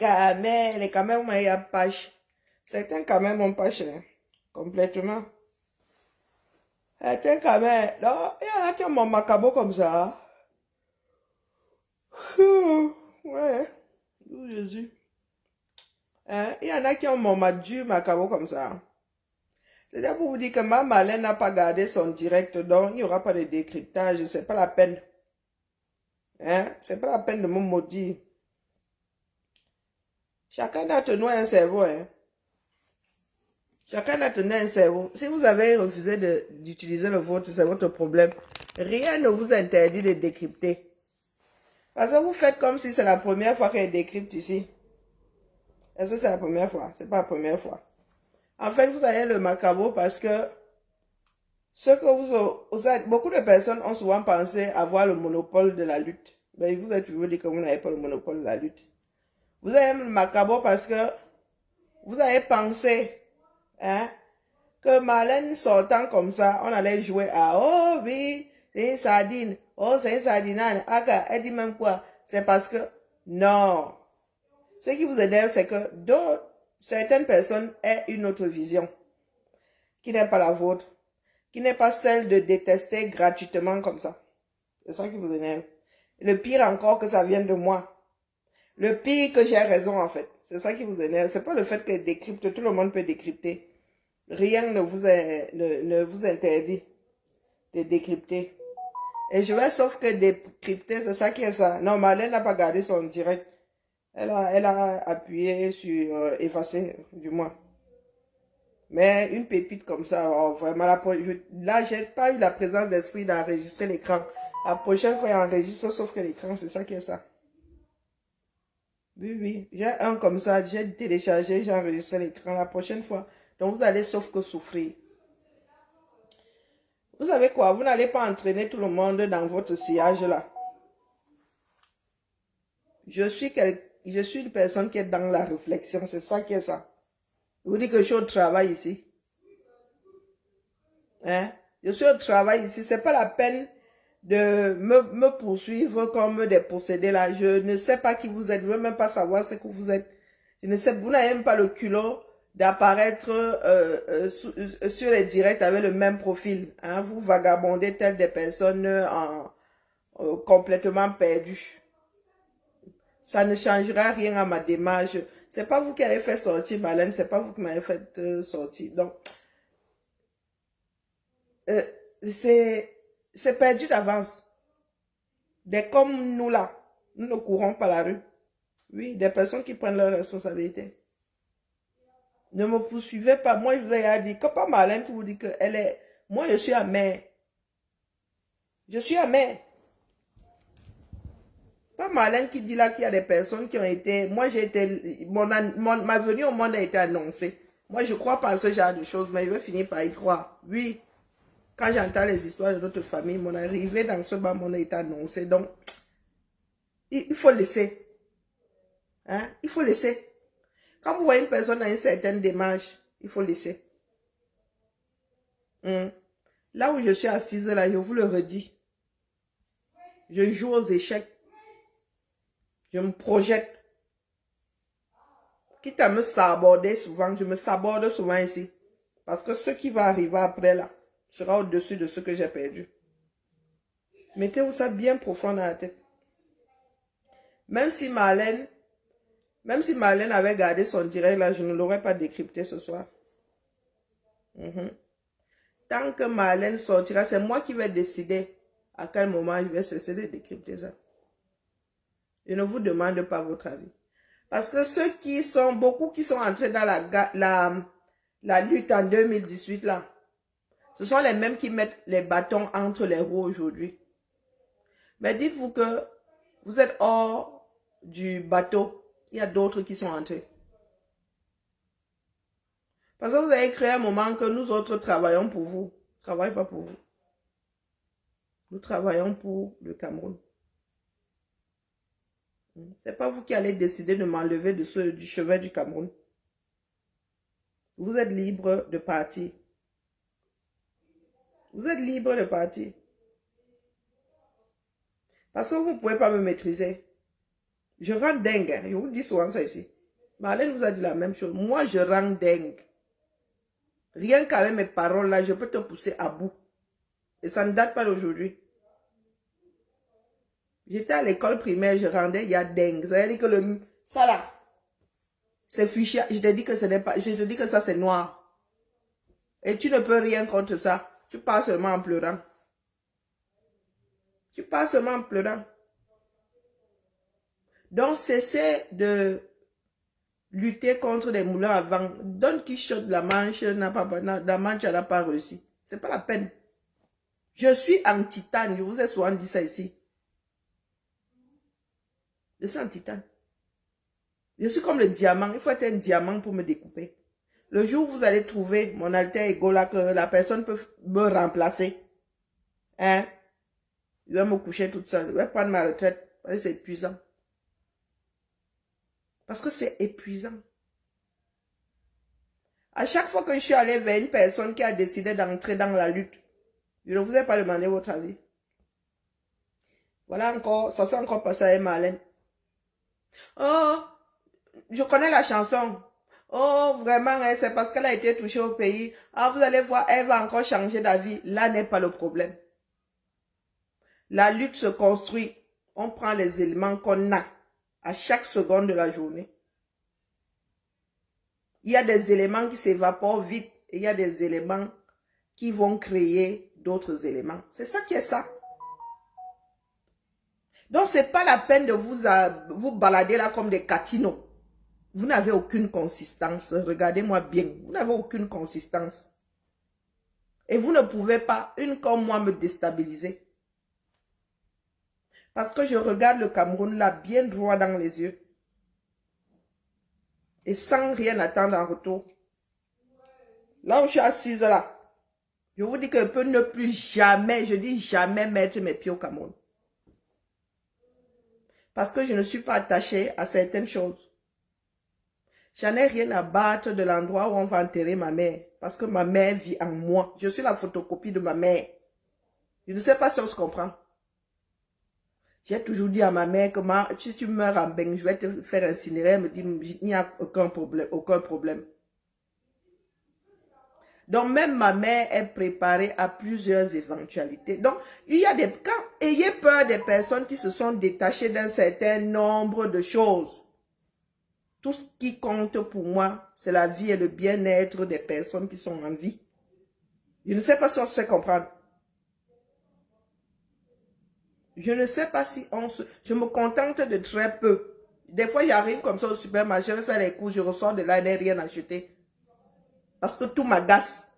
camels. Les camels, il y a pâche. Certains camels m'ont pâche, hein, complètement. Certains camels, là, il y en a qui ont mon macabo comme ça. Ouais, oh Jésus. Hein? Il y en a qui ont mon du macabo comme ça. C'est-à-dire pour vous dire que ma Marlène n'a pas gardé son direct, donc il n'y aura pas de décryptage, c'est pas la peine. Hein? C'est pas la peine de me maudire. Chacun a tenu un cerveau, hein. Chacun a tenu un cerveau. Si vous avez refusé d'utiliser le vôtre, c'est votre problème. Rien ne vous interdit de décrypter. Parce que vous faites comme si c'est la première fois qu'elle décrypte ici. Est-ce que c'est la première fois? C'est pas la première fois. En fait, vous avez le macabre parce que ce que beaucoup de personnes ont souvent pensé avoir le monopole de la lutte. Mais vous avez toujours dit que vous n'avez pas le monopole de la lutte. Vous avez le macabre parce que vous avez pensé, hein, que Marlène sortant comme ça, on allait jouer à oh oui, c'est une sardine, oh c'est une sardinane, Aka, elle dit même quoi? C'est parce que non. Ce qui vous énerve, c'est que certaines personnes aient une autre vision, qui n'est pas la vôtre, qui n'est pas celle de détester gratuitement comme ça. C'est ça qui vous énerve. Le pire encore que ça vienne de moi. Le pire que j'ai raison en fait. C'est ça qui vous énerve. C'est pas le fait que décrypte, tout le monde peut décrypter. Rien ne vous interdit de décrypter. Et je vais sauf que décrypter, c'est ça qui est ça. Non, Marlène n'a pas gardé son direct. Elle a appuyé sur effacer, du moins. Mais une pépite comme ça, oh, vraiment, là, j'ai pas eu la présence d'esprit d'enregistrer l'écran. La prochaine fois, il enregistre sauf que l'écran, c'est ça qui est ça. Oui, oui, j'ai un comme ça, j'ai téléchargé, j'ai enregistré l'écran la prochaine fois. Donc, vous allez sauf que souffrir. Vous savez quoi, vous n'allez pas entraîner tout le monde dans votre sillage là. Je suis une personne qui est dans la réflexion, c'est ça qui est ça. Je vous dis que je suis au travail ici. Hein? Je suis au travail ici, c'est pas la peine de me poursuivre comme des possédés là. Je ne sais pas qui vous êtes, je ne veux même pas savoir ce que vous êtes. Je ne sais, vous n'avez même pas le culot d'apparaître sur les directs avec le même profil. Hein? Vous vagabondez telles des personnes complètement perdues. Ça ne changera rien à ma démarche. C'est pas vous qui avez fait sortir Marlène, c'est pas vous qui m'avez fait sortir. Donc, euh, c'est perdu d'avance. Des comme nous là, nous ne courons pas la rue. Oui, des personnes qui prennent leurs responsabilités. Ne me poursuivez pas. Moi, je vous ai dit, que pas Marlène qui vous dit qu'elle est... Moi, je suis amère. Je suis amère. Pas Marlène qui dit là qu'il y a des personnes qui ont été... Moi, j'ai été... ma venue au monde a été annoncée. Moi, je crois pas à ce genre de choses, mais je vais finir par y croire. Oui, quand j'entends les histoires de notre famille, mon arrivée dans ce bas monde a été annoncée. Donc, il faut laisser. Hein? Il faut laisser. Quand vous voyez une personne dans une certaine démarche, il faut laisser. Là où je suis assise, là, je vous le redis. Je joue aux échecs. Je me projette. Quitte à me saborder souvent, je me saborde souvent ici. Parce que ce qui va arriver après là, sera au-dessus de ce que j'ai perdu. Mettez-vous ça bien profond dans la tête. Même si Marlène avait gardé son direct là, je ne l'aurais pas décrypté ce soir. Tant que Marlène sortira, c'est moi qui vais décider à quel moment je vais cesser de décrypter ça. Je ne vous demande pas votre avis. Parce que beaucoup qui sont entrés dans la lutte en 2018 là, ce sont les mêmes qui mettent les bâtons entre les roues aujourd'hui. Mais dites-vous que vous êtes hors du bateau. Il y a d'autres qui sont entrés. Parce que vous avez créé un moment que nous autres travaillons pour vous. Nous ne travaillons pas pour vous. Nous travaillons pour le Cameroun. Ce n'est pas vous qui allez décider de m'enlever du chevet du Cameroun. Vous êtes libre de partir. Vous êtes libre de partir. Parce que vous ne pouvez pas me maîtriser. Je rends dingue. Hein. Je vous dis souvent ça ici. Marlène vous a dit la même chose. Moi, je rends dingue. Rien qu'avec mes paroles là, je peux te pousser à bout. Et ça ne date pas d'aujourd'hui. J'étais à l'école primaire, je rendais, il y a dingue. Ça veut dire que ça là, c'est fichier. Je te dis que ce n'est pas, je te dis que ça c'est noir. Et tu ne peux rien contre ça. Tu pars seulement en pleurant. Tu pars seulement en pleurant. Donc, cessez de lutter contre des moulins à vent. Don Quichotte de la Manche n'a pas réussi. C'est pas la peine. Je suis en titane. Je vous ai souvent dit ça ici. Je suis en titane. Je suis comme le diamant. Il faut être un diamant pour me découper. Le jour où vous allez trouver mon alter ego là, que la personne peut me remplacer, hein, je vais me coucher toute seule. Je vais prendre ma retraite. Parce que c'est épuisant. Parce que c'est épuisant. À chaque fois que je suis allée vers une personne qui a décidé d'entrer dans la lutte, je ne vous ai pas demandé votre avis. Voilà encore, ça s'est encore passé avec Marlène. Oh, je connais la chanson. Oh, vraiment, hein, c'est parce qu'elle a été touchée au pays. Ah, vous allez voir, elle va encore changer d'avis. Là n'est pas le problème. La lutte se construit. On prend les éléments qu'on a à chaque seconde de la journée. Il y a des éléments qui s'évaporent vite et il y a des éléments qui vont créer d'autres éléments. C'est ça qui est ça. Donc, ce n'est pas la peine de vous balader là comme des catinos. Vous n'avez aucune consistance. Regardez-moi bien. Vous n'avez aucune consistance. Et vous ne pouvez pas, une comme moi, me déstabiliser. Parce que je regarde le Cameroun là, bien droit dans les yeux. Et sans rien attendre en retour. Là où je suis assise là, je vous dis que je peux ne plus jamais, je dis jamais mettre mes pieds au Cameroun. Parce que je ne suis pas attachée à certaines choses. J'en ai rien à battre de l'endroit où on va enterrer ma mère. Parce que ma mère vit en moi. Je suis la photocopie de ma mère. Je ne sais pas si on se comprend. J'ai toujours dit à ma mère que si tu meurs en bain, je vais te faire incinérer. Elle me dit, il n'y a aucun problème, aucun problème. Donc, même ma mère est préparée à plusieurs éventualités. Donc, il y a des cas, ayez peur des personnes qui se sont détachées d'un certain nombre de choses. Tout ce qui compte pour moi, c'est la vie et le bien-être des personnes qui sont en vie. Je ne sais pas si on se fait comprendre. Je ne sais pas si on se... Je me contente de très peu. Des fois, j'arrive comme ça au supermarché, je vais faire les courses, je ressors de là, je n'ai rien acheté. Parce que tout m'agace.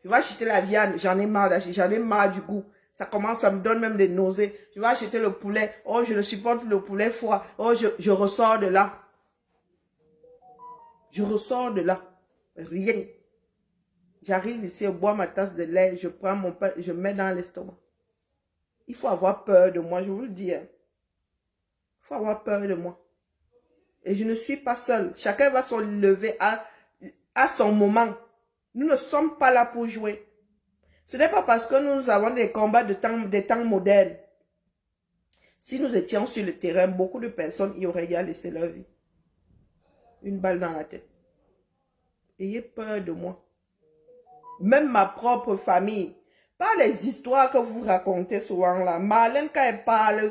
Je vais acheter la viande, j'en ai marre d'acheter, j'en ai marre du goût. Ça commence, ça me donne même des nausées. Je vais acheter le poulet. Oh, je ne supporte plus le poulet froid. Oh, je ressors de là. Je ressors de là. Rien. J'arrive ici, je bois ma tasse de lait, je prends mon pain, je mets dans l'estomac. Il faut avoir peur de moi, je vous le dis. Il faut avoir peur de moi. Et je ne suis pas seule. Chacun va se lever à son moment. Nous ne sommes pas là pour jouer. Ce n'est pas parce que nous avons des combats des temps modernes. Si nous étions sur le terrain, beaucoup de personnes y auraient déjà laissé leur vie. Une balle dans la tête. Ayez peur de moi. Même ma propre famille. Pas les histoires que vous racontez souvent là. Marlène, quand elle parle,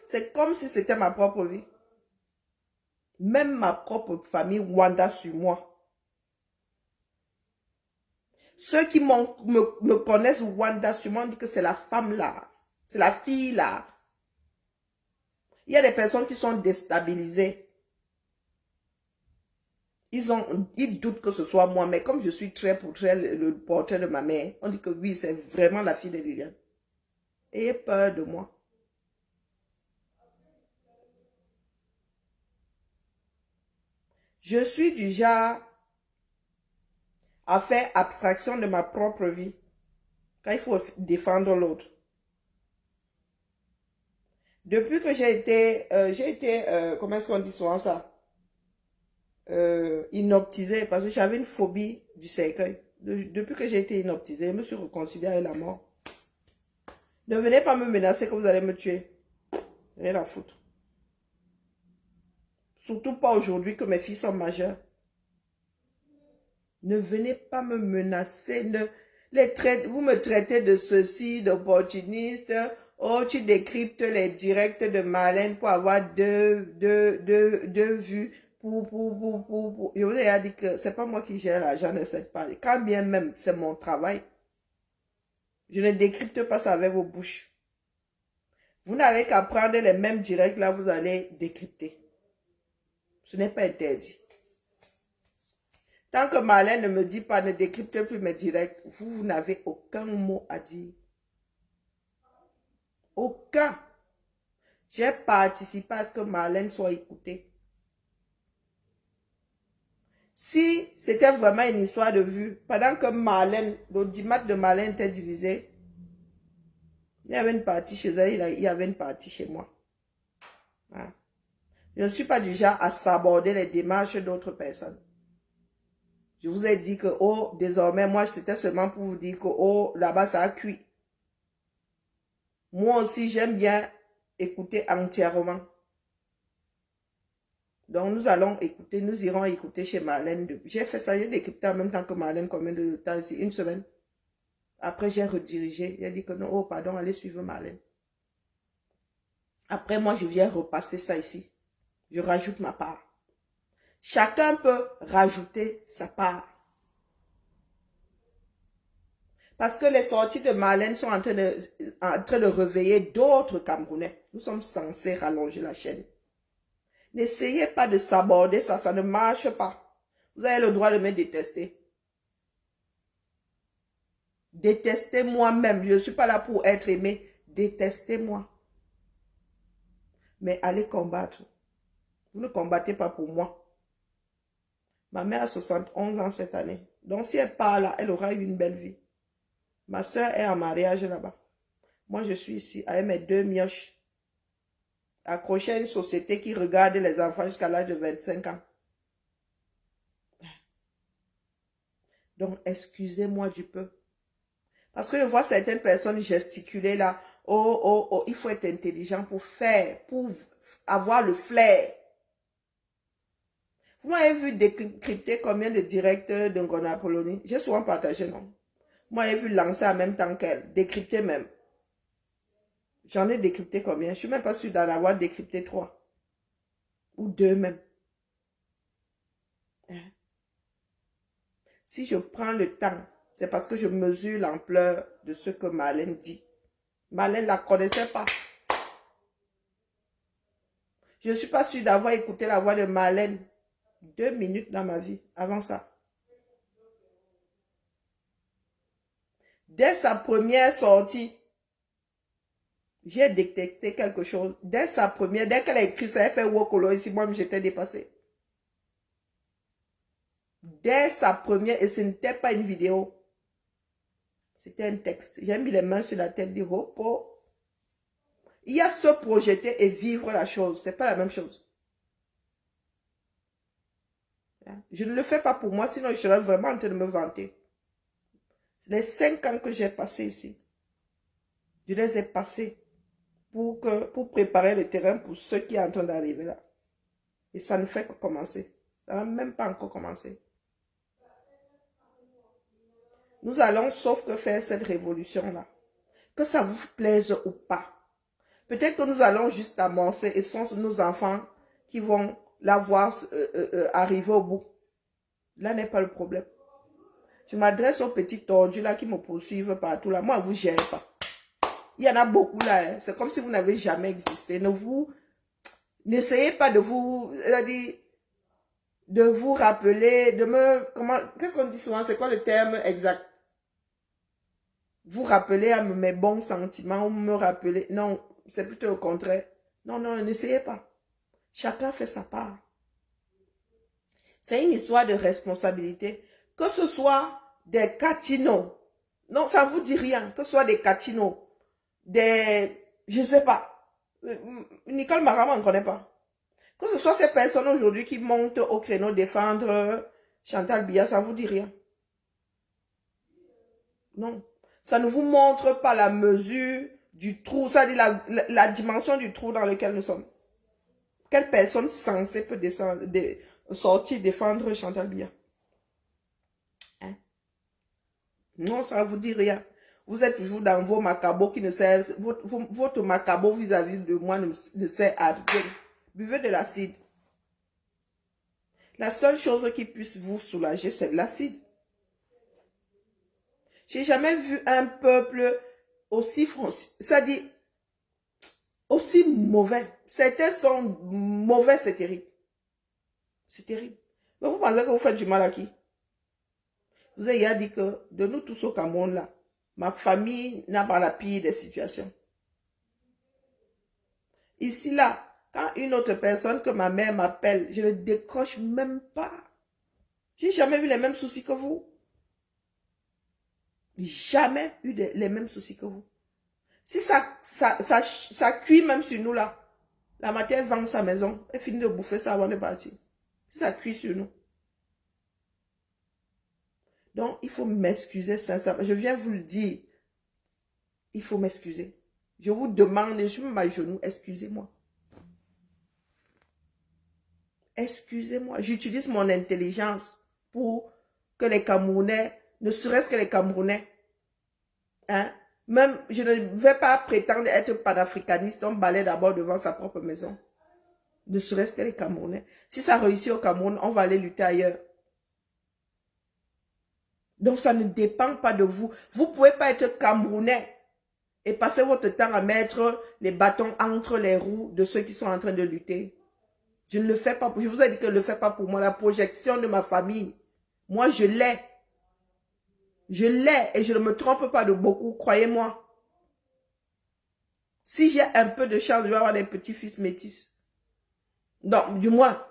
c'est comme si c'était ma propre vie. Même ma propre famille Wanda sur moi. Ceux qui me connaissent Wanda sur moi disent que c'est la femme là. C'est la fille là. Il y a des personnes qui sont déstabilisées. Ils doutent que ce soit moi, mais comme je suis très pour très le portrait de ma mère, on dit que oui, c'est vraiment la fille de Liliane. Ayez peur de moi. Je suis du genre à faire abstraction de ma propre vie quand il faut défendre l'autre. Depuis que j'ai été, comment est-ce qu'on dit souvent ça? Inoptisée, parce que j'avais une phobie du cercueil. Depuis que j'ai été inoptisée, je me suis réconciliée avec la mort. Ne venez pas me menacer que vous allez me tuer. Rien à foutre. Surtout pas aujourd'hui que mes filles sont majeures. Ne venez pas me menacer. Vous me traitez de ceci, d'opportuniste. Oh, tu décryptes les directs de Marlène pour avoir deux vues. Je vous ai dit que c'est pas moi qui gère l'argent de cette page. Quand bien même c'est mon travail, je ne décrypte pas ça avec vos bouches. Vous n'avez qu'à prendre les mêmes directs là, vous allez décrypter. Ce n'est pas interdit. Tant que Marlène ne me dit pas, ne décrypte plus mes directs, vous n'avez aucun mot à dire. Aucun. J'ai participé à ce que Marlène soit écoutée. Si c'était vraiment une histoire de vue, pendant que Marlène, l'audimat de Marlène était divisé, il y avait une partie chez elle, il y avait une partie chez moi. Hein? Je ne suis pas du genre à saborder les démarches d'autres personnes. Je vous ai dit que, oh, désormais, moi, c'était seulement pour vous dire que, oh, là-bas, ça a cuit. Moi aussi, j'aime bien écouter entièrement. Donc, nous allons écouter, nous irons écouter chez Marlène. J'ai fait ça, j'ai décrypté en même temps que Marlène, combien de temps ici? Une semaine. Après, j'ai redirigé. J'ai dit que non, oh, pardon, allez suivre Marlène. Après, moi, je viens repasser ça ici. Je rajoute ma part. Chacun peut rajouter sa part. Parce que les sorties de Marlène sont en train de réveiller d'autres Camerounais. Nous sommes censés rallonger la chaîne. N'essayez pas de s'aborder ça, ça ne marche pas. Vous avez le droit de me détester. Détestez moi-même. Je ne suis pas là pour être aimé. Détestez-moi. Mais allez combattre. Vous ne combattez pas pour moi. Ma mère a 71 ans cette année. Donc si elle part là, elle aura eu une belle vie. Ma soeur est en mariage là-bas. Moi, je suis ici avec mes deux mioches. Accrochée à une société qui regarde les enfants jusqu'à l'âge de 25 ans. Donc, excusez-moi du peu. Parce que je vois certaines personnes gesticuler là. Oh, oh, oh, il faut être intelligent pour faire, pour avoir le flair. Vous m'avez vu décrypter combien de directeurs de Ngona Apollonie? J'ai souvent partagé, non? Moi, j'ai vu lancer en même temps qu'elle, décrypter même. J'en ai décrypté combien? Je ne suis même pas sûre d'en avoir décrypté 3. Ou 2 même. Hein? Si je prends le temps, c'est parce que je mesure l'ampleur de ce que Marlène dit. Marlène ne la connaissait pas. Je ne suis pas sûre d'avoir écouté la voix de Marlène 2 minutes dans ma vie, avant ça. Dès sa première sortie, j'ai détecté quelque chose. Dès sa première, dès qu'elle a écrit ça, elle fait Wokolo ici, moi j'étais dépassée. Dès sa première, et ce n'était pas une vidéo. C'était un texte. J'ai mis les mains sur la tête du repos. Il y a se projeter et vivre la chose. Ce n'est pas la même chose. Je ne le fais pas pour moi, sinon je serais vraiment en train de me vanter. Les 5 ans que j'ai passés ici, je les ai passés pour préparer le terrain pour ceux qui sont en train d'arriver là. Et ça ne fait que commencer. Ça n'a même pas encore commencé. Nous allons sauf que faire cette révolution-là. Que ça vous plaise ou pas. Peut-être que nous allons juste amorcer et ce sont nos enfants qui vont la voir arriver au bout. Là n'est pas le problème. Je m'adresse aux petits tordus là qui me poursuivent partout là. Moi, vous ne gérez pas. Il y en a beaucoup là. Hein. C'est comme si vous n'avez jamais existé. N'essayez pas de vous rappeler, qu'est-ce qu'on dit souvent? C'est quoi le terme exact? Vous rappeler à mes bons sentiments ou me rappeler. Non, c'est plutôt le contraire. Non, non, n'essayez pas. Chacun fait sa part. C'est une histoire de responsabilité. Que ce soit des catinos. Non, ça ne vous dit rien. Que ce soit des catinos. Je ne sais pas. Nicole Marama, on ne connaît pas. Que ce soit ces personnes aujourd'hui qui montent au créneau défendre Chantal Biya, ça ne vous dit rien. Non. Ça ne vous montre pas la mesure du trou, ça dit la dimension du trou dans lequel nous sommes. Quelle personne sensée peut descendre, sortir défendre Chantal Biya? Hein? Non, ça ne vous dit rien. Vous êtes toujours dans vos macabots qui ne servent... Votre macabo vis-à-vis de moi ne sert à rien. Buvez de l'acide. La seule chose qui puisse vous soulager, c'est l'acide. J'ai jamais vu un peuple aussi français, c'est-à-dire aussi mauvais. Certains sont mauvais, c'est terrible. C'est terrible. Mais vous pensez que vous faites du mal à qui? Vous avez dit que de nous tous au Cameroun, là, ma famille n'a pas la pire des situations. Ici, là, quand une autre personne que ma mère m'appelle, je ne décroche même pas. J'ai jamais eu les mêmes soucis que vous. Jamais eu les mêmes soucis que vous. Si ça cuit même sur nous, là, la matin, elle vend sa maison, elle finit de bouffer ça avant de partir. Si ça cuit sur nous. Donc, il faut m'excuser sincèrement. Je viens vous le dire. Il faut m'excuser. Je vous demande, je me mets à genoux, excusez-moi. Excusez-moi. J'utilise mon intelligence pour que les Camerounais, ne serait-ce que les Camerounais, hein, même, je ne vais pas prétendre être panafricaniste, on balaie d'abord devant sa propre maison. Ne serait-ce que les Camerounais. Si ça réussit au Cameroun, on va aller lutter ailleurs. Donc, ça ne dépend pas de vous. Vous ne pouvez pas être Camerounais et passer votre temps à mettre les bâtons entre les roues de ceux qui sont en train de lutter. Je ne le fais pas. Je vous ai dit que je ne le fais pas pour moi. La projection de ma famille, moi, je l'ai. Je l'ai et je ne me trompe pas de beaucoup, croyez-moi. Si j'ai un peu de chance, je vais avoir des petits-fils métis. Non, du moins,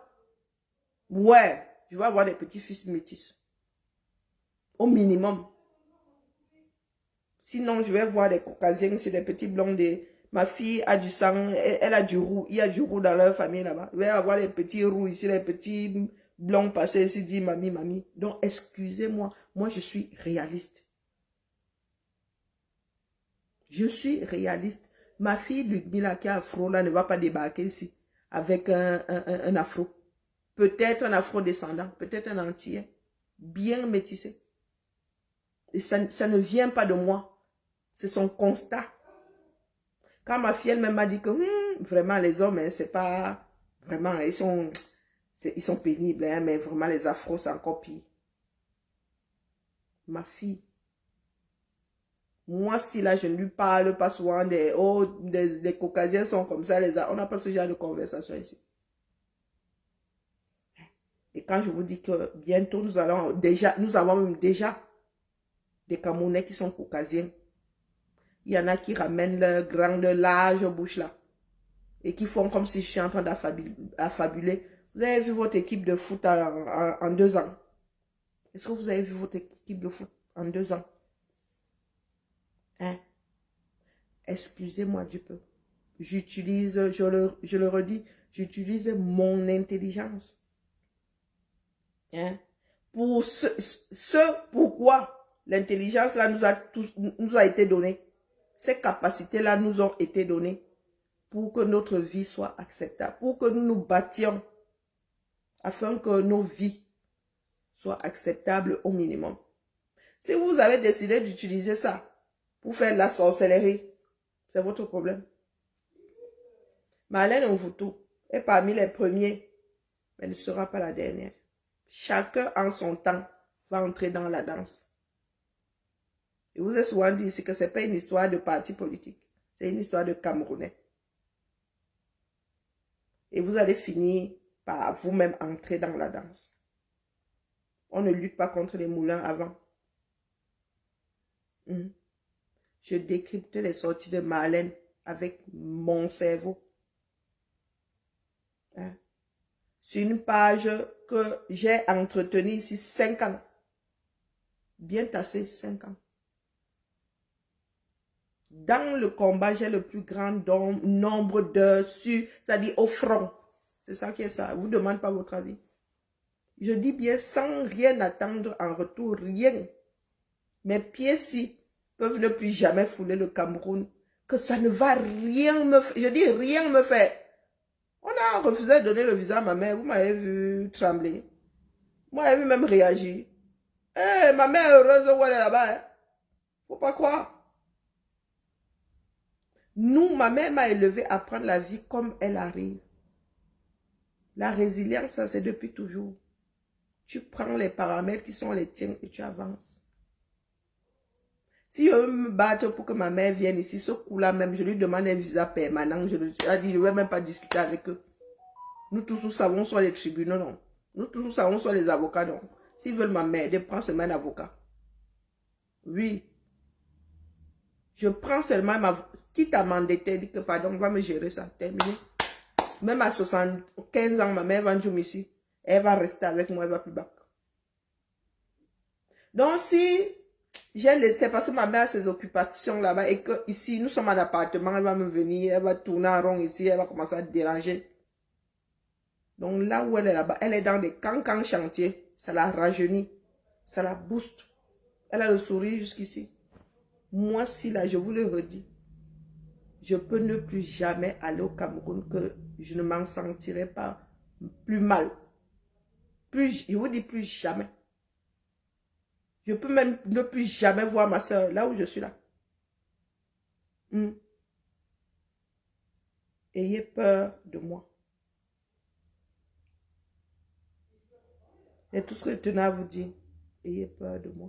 ouais, je vais avoir des petits-fils métis. Au minimum. Sinon, je vais voir des caucasiens, c'est des petits blonds. Ma fille a du sang, elle a du roux. Il y a du roux dans leur famille là-bas. Je vais avoir les petits roux ici, les petits blonds passés ici, dit mamie, mamie. Donc, excusez-moi, moi je suis réaliste. Je suis réaliste. Ma fille Ludmila qui a afro là ne va pas débarquer ici avec un afro. Peut-être un afro-descendant, peut-être un entier, bien métissé. Et ça ne vient pas de moi. C'est son constat. Quand ma fille elle-même m'a dit que vraiment les hommes, hein, c'est pas... Vraiment, ils sont pénibles, hein, mais vraiment les afros, c'est encore pire. Ma fille. Moi, si là, je ne lui parle pas souvent des caucasiens sont comme ça, on n'a pas ce genre de conversation ici. Et quand je vous dis que bientôt, nous avons même déjà des Camerounais qui sont caucasiens. Il y en a qui ramènent leur grande, large bouche là. Et qui font comme si je suis en train d'affabuler. Vous avez vu votre équipe de foot en 2 ans? Est-ce que vous avez vu votre équipe de foot en 2 ans? Hein? Excusez-moi du peu. J'utilise, je le redis, j'utilise mon intelligence. Hein? Pour pourquoi l'intelligence là nous a été donnée. Ces capacités-là nous ont été données pour que notre vie soit acceptable, pour que nous nous battions afin que nos vies soient acceptables au minimum. Si vous avez décidé d'utiliser ça pour faire de la sorcellerie, c'est votre problème. Marlène Mvuto est parmi les premiers, mais ne sera pas la dernière. Chacun en son temps va entrer dans la danse. Je vous ai souvent dit ici que ce n'est pas une histoire de parti politique, c'est une histoire de Camerounais. Et vous allez finir par vous-même entrer dans la danse. On ne lutte pas contre les moulins avant. Je décrypte les sorties de Marlène avec mon cerveau. Hein? Sur une page que j'ai entretenue ici 5 ans. Bien tassé, 5 ans. Dans le combat, j'ai le plus grand nombre d'heures sur, c'est-à-dire au front. C'est ça qui est ça. Je ne vous demande pas votre avis. Je dis bien sans rien attendre en retour, rien. Mes pieds-ci peuvent ne plus jamais fouler le Cameroun. Que ça ne va rien me faire. Je dis rien me faire. On a refusé de donner le visa à ma mère. Vous m'avez vu trembler. Moi, j'ai vu même réagir. Eh, ma mère est heureuse où elle est là-bas. Hein. Faut pas croire. Nous, ma mère m'a élevé à prendre la vie comme elle arrive. La résilience, c'est depuis toujours. Tu prends les paramètres qui sont les tiens et tu avances. Si je veux me battre pour que ma mère vienne ici, ce coup-là même, je lui demande un visa permanent. Je lui ai dit, je ne vais même pas discuter avec eux. Nous tous nous savons soit les tribunaux, non. Nous tous nous savons soit les avocats, non. S'ils veulent m'aider, prends seulement un avocat. Oui. Je prends seulement ma... Quitte à m'endetter, dit que pardon, on va me gérer ça. Terminé. Même à 75 ans, ma mère va venir ici. Elle va rester avec moi, elle va plus bas. Donc si j'ai laissé, parce que ma mère a ses occupations là-bas et que ici, nous sommes en appartement, elle va me venir, elle va tourner en rond ici, elle va commencer à déranger. Donc là où elle est là-bas, elle est dans des cancans chantiers. Ça la rajeunit, ça la booste. Elle a le sourire jusqu'ici. Moi, si là, je vous le redis, je peux ne plus jamais aller au Cameroun que je ne m'en sentirai pas plus mal. Plus, je vous dis plus jamais. Je peux même ne plus jamais voir ma soeur là où je suis là. Ayez peur de moi. Et tout ce que je tenais à vous dire, ayez peur de moi.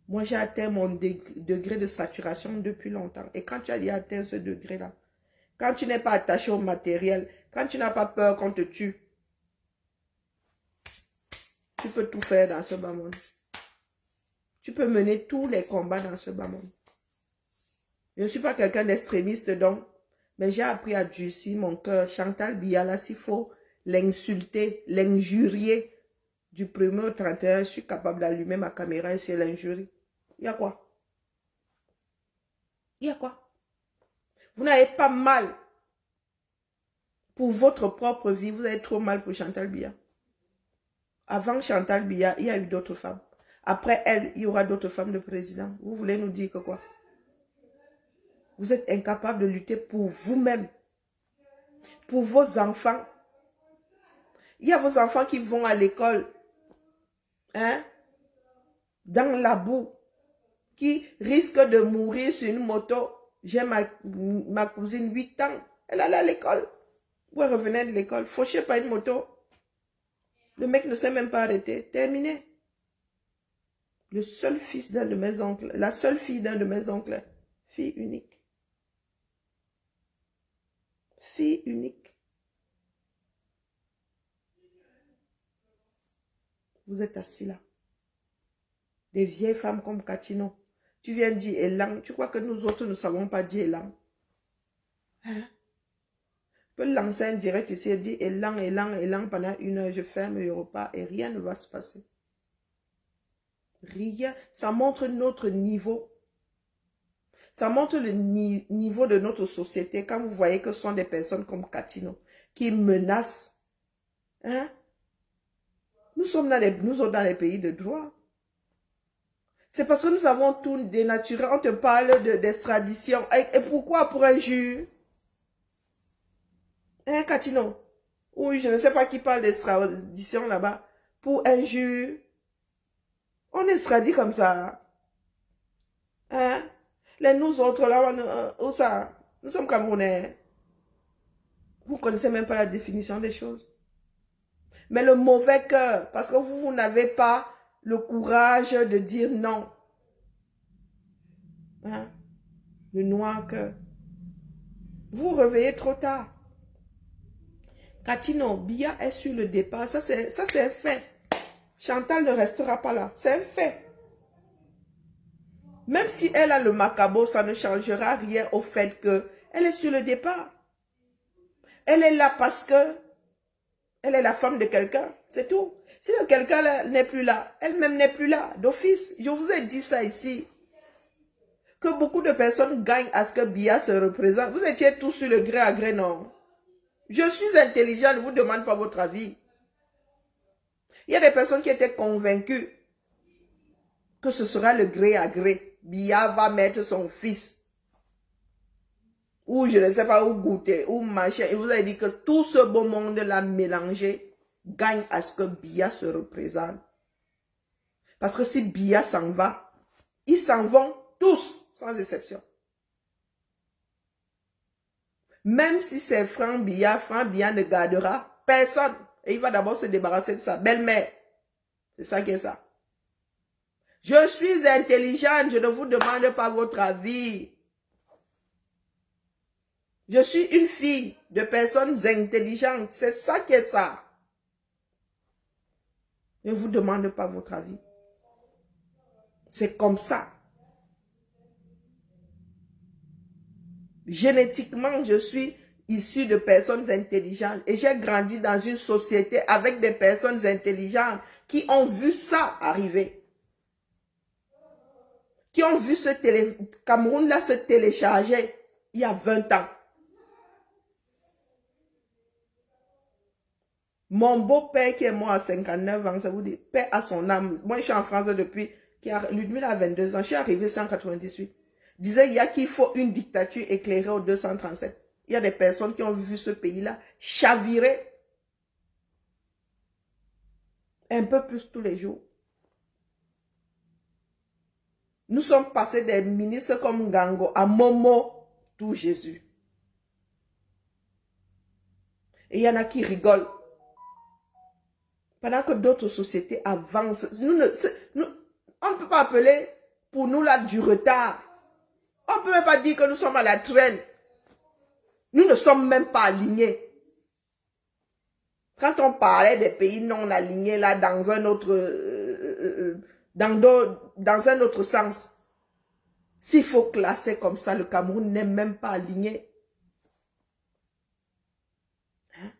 Moi, j'ai atteint mon degré de saturation depuis longtemps. Et quand tu as atteint ce degré-là, quand tu n'es pas attaché au matériel, quand tu n'as pas peur qu'on te tue, tu peux tout faire dans ce bas monde. Tu peux mener tous les combats dans ce bas monde. Je ne suis pas quelqu'un d'extrémiste donc, mais j'ai appris à durcir mon cœur. Chantal Biya, s'il faut l'insulter, l'injurier, du 1er au 31, je suis capable d'allumer ma caméra et c'est l'injurie. Il y a quoi? Il y a quoi? Vous n'avez pas mal pour votre propre vie. Vous avez trop mal pour Chantal Biya. Avant Chantal Biya, il y a eu d'autres femmes. Après elle, il y aura d'autres femmes de président. Vous voulez nous dire que quoi? Vous êtes incapable de lutter pour vous-même. Pour vos enfants. Il y a vos enfants qui vont à l'école. Hein? Dans la boue. Qui risquent de mourir sur une moto. J'ai ma cousine, 8 ans. Elle allait à l'école. Ou elle revenait de l'école. Fauchée par une moto. Le mec ne s'est même pas arrêté. Terminé. Le seul fils d'un de mes oncles. La seule fille d'un de mes oncles. Fille unique. Fille unique. Vous êtes assis là. Des vieilles femmes comme Katino. Tu viens dire élan. Tu crois que nous autres ne savons pas dire élan? Hein? Je peux lancer un direct ici et dire élan, élan, élan pendant 1 heure. Je ferme le repas et rien ne va se passer. Rien. Ça montre notre niveau. Ça montre le niveau de notre société quand vous voyez que ce sont des personnes comme Katino qui menacent. Hein? Nous sommes dans les pays de droit. C'est parce que nous avons tout dénaturé. On te parle d'extradition. Et pourquoi pour un juge? Hein, Katino? Oui, je ne sais pas qui parle d'extradition là-bas. Pour un juge. On extradit comme ça. Hein? Nous autres là, où ça? Nous sommes Camerounais. Vous ne connaissez même pas la définition des choses. Mais le mauvais cœur, parce que vous n'avez pas le courage de dire non. Hein? Le noir cœur. Vous vous réveillez trop tard. Katino, Biya est sur le départ. Ça, c'est un fait. Chantal ne restera pas là. C'est un fait. Même si elle a le macabo, ça ne changera rien au fait qu'elle est sur le départ. Elle est là parce que elle est la femme de quelqu'un. C'est tout. Si quelqu'un n'est plus là, elle-même n'est plus là. D'office, je vous ai dit ça ici. Que beaucoup de personnes gagnent à ce que Biya se représente. Vous étiez tous sur le gré à gré, non? Je suis intelligent, ne vous demande pas votre avis. Il y a des personnes qui étaient convaincues que ce sera le gré à gré. Biya va mettre son fils. ou je ne sais pas où goûter, ou machin. Et vous avez dit que tout ce beau monde-là mélangé gagne à ce que Biya se représente. Parce que si Biya s'en va, ils s'en vont tous, sans exception. Même si c'est Franck Biya ne gardera personne. Et il va d'abord se débarrasser de sa belle-mère. C'est ça qui est ça. Je suis intelligente, je ne vous demande pas votre avis. Je suis une fille de personnes intelligentes. C'est ça qui est ça. Je ne vous demande pas votre avis. C'est comme ça. Génétiquement, je suis issue de personnes intelligentes. Et j'ai grandi dans une société avec des personnes intelligentes qui ont vu ça arriver. Qui ont vu ce Cameroun-là se télécharger il y a 20 ans. Mon beau-père qui est mort à 59 ans, ça vous dit, paix à son âme. Moi, je suis en France depuis, Ludmilla a 22 ans, je suis arrivé en 198. Disait, il y a qu'il faut une dictature éclairée au 237. Il y a des personnes qui ont vu ce pays-là chavirer un peu plus tous les jours. Nous sommes passés des ministres comme Ngango à Momo, tout Jésus. Et il y en a qui rigolent. Pendant que d'autres sociétés avancent. On ne peut pas appeler pour nous là du retard. On ne peut même pas dire que nous sommes à la traîne. Nous ne sommes même pas alignés. Quand on parlait des pays non alignés là dans un autre, dans un autre sens, s'il faut classer comme ça, le Cameroun n'est même pas aligné. Hein?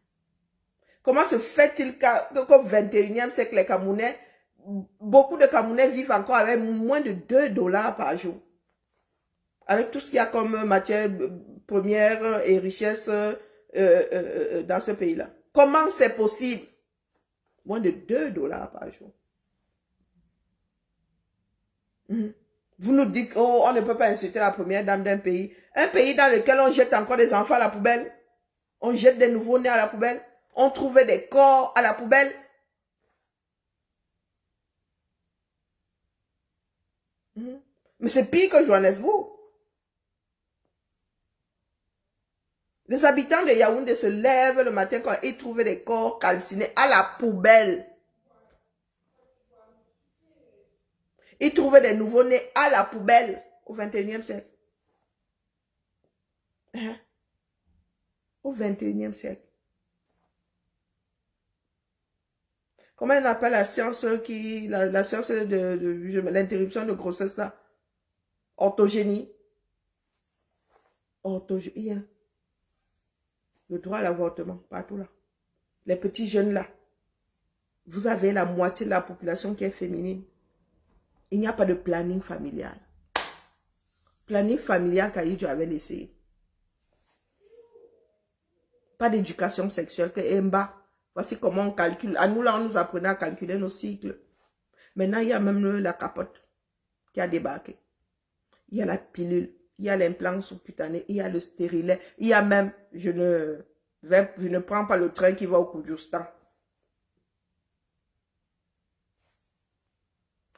Comment se fait-il qu'au 21e siècle, les Camerounais, beaucoup de Camerounais vivent encore avec moins de 2 dollars par jour? Avec tout ce qu'il y a comme matière première et richesse dans ce pays-là. Comment c'est possible? Moins de 2 dollars par jour. Vous nous dites, oh, on ne peut pas insulter la première dame d'un pays. Un pays dans lequel on jette encore des enfants à la poubelle. On jette des nouveaux-nés à la poubelle. On trouvait des corps à la poubelle. Mais c'est pire que Johannesburg. Les habitants de Yaoundé se lèvent le matin quand ils trouvent des corps calcinés à la poubelle. Ils trouvaient des nouveaux-nés à la poubelle au 21e siècle. Hein? Au 21e siècle. Comment on appelle la science la science de l'interruption de grossesse là? Orthogénie. Orthogénie. Hein? Le droit à l'avortement, partout là. Les petits jeunes là. Vous avez la moitié de la population qui est féminine. Il n'y a pas de planning familial. Planning familial qu'Aïdjo avait laissé. Pas d'éducation sexuelle que Emba. Voici comment on calcule. À nous là, on nous apprenait à calculer nos cycles. Maintenant, il y a même la capote qui a débarqué. Il y a la pilule. Il y a l'implant sous-cutané. Il y a le stérilet. Il y a même, je ne prends pas le train qui va au Koudjoustan.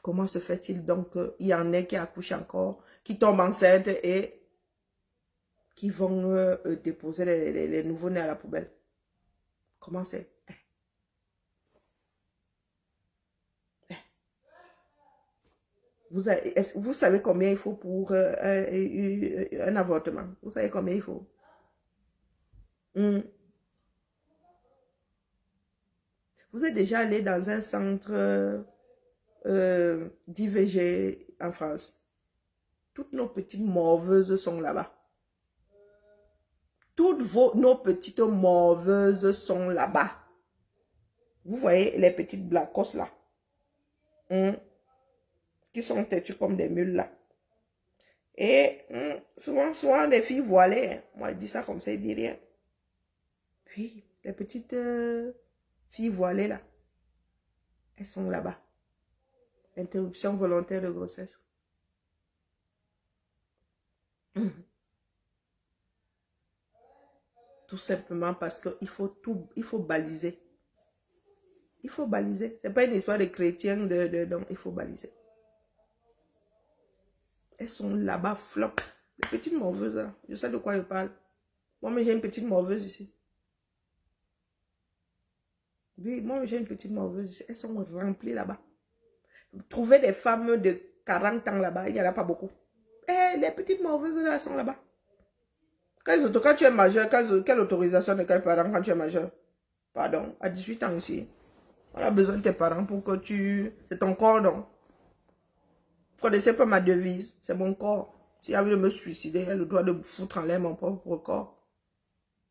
Comment se fait-il donc qu'il y en ait qui accouchent encore, qui tombent enceintes et qui vont déposer les nouveaux-nés à la poubelle? Comment c'est? Vous savez combien il faut pour un avortement? Vous savez combien il faut? Vous êtes déjà allé dans un centre d'IVG en France? Toutes nos petites morveuses sont là-bas. Toutes nos petites morveuses sont là-bas. Vous voyez les petites blacos là. Qui sont têtues comme des mules là. Et souvent des filles voilées. Hein. Moi, je dis ça comme ça, je dis rien. Puis, les petites filles voilées là, elles sont là-bas. Interruption volontaire de grossesse. Tout simplement parce qu'il faut il faut baliser. Il faut baliser. Ce n'est pas une histoire de chrétiens, non, il faut baliser. Elles sont là-bas, flop. Les petites morveuses, là. Je sais de quoi je parle. Moi, j'ai une petite morveuse ici. Oui, moi, j'ai une petite morveuse ici. Elles sont remplies là-bas. Trouver des femmes de 40 ans là-bas, il n'y en a pas beaucoup. Eh, les petites morveuses, là, elles sont là-bas. Quand tu es majeur, quelle autorisation de quel parent quand tu es majeur? Pardon, à 18 ans ici. On a besoin de tes parents pour que tu... C'est ton corps, donc. Vous ne connaissez pas ma devise, c'est mon corps. Si j'ai envie de me suicider, j'ai le droit de foutre en l'air mon propre corps.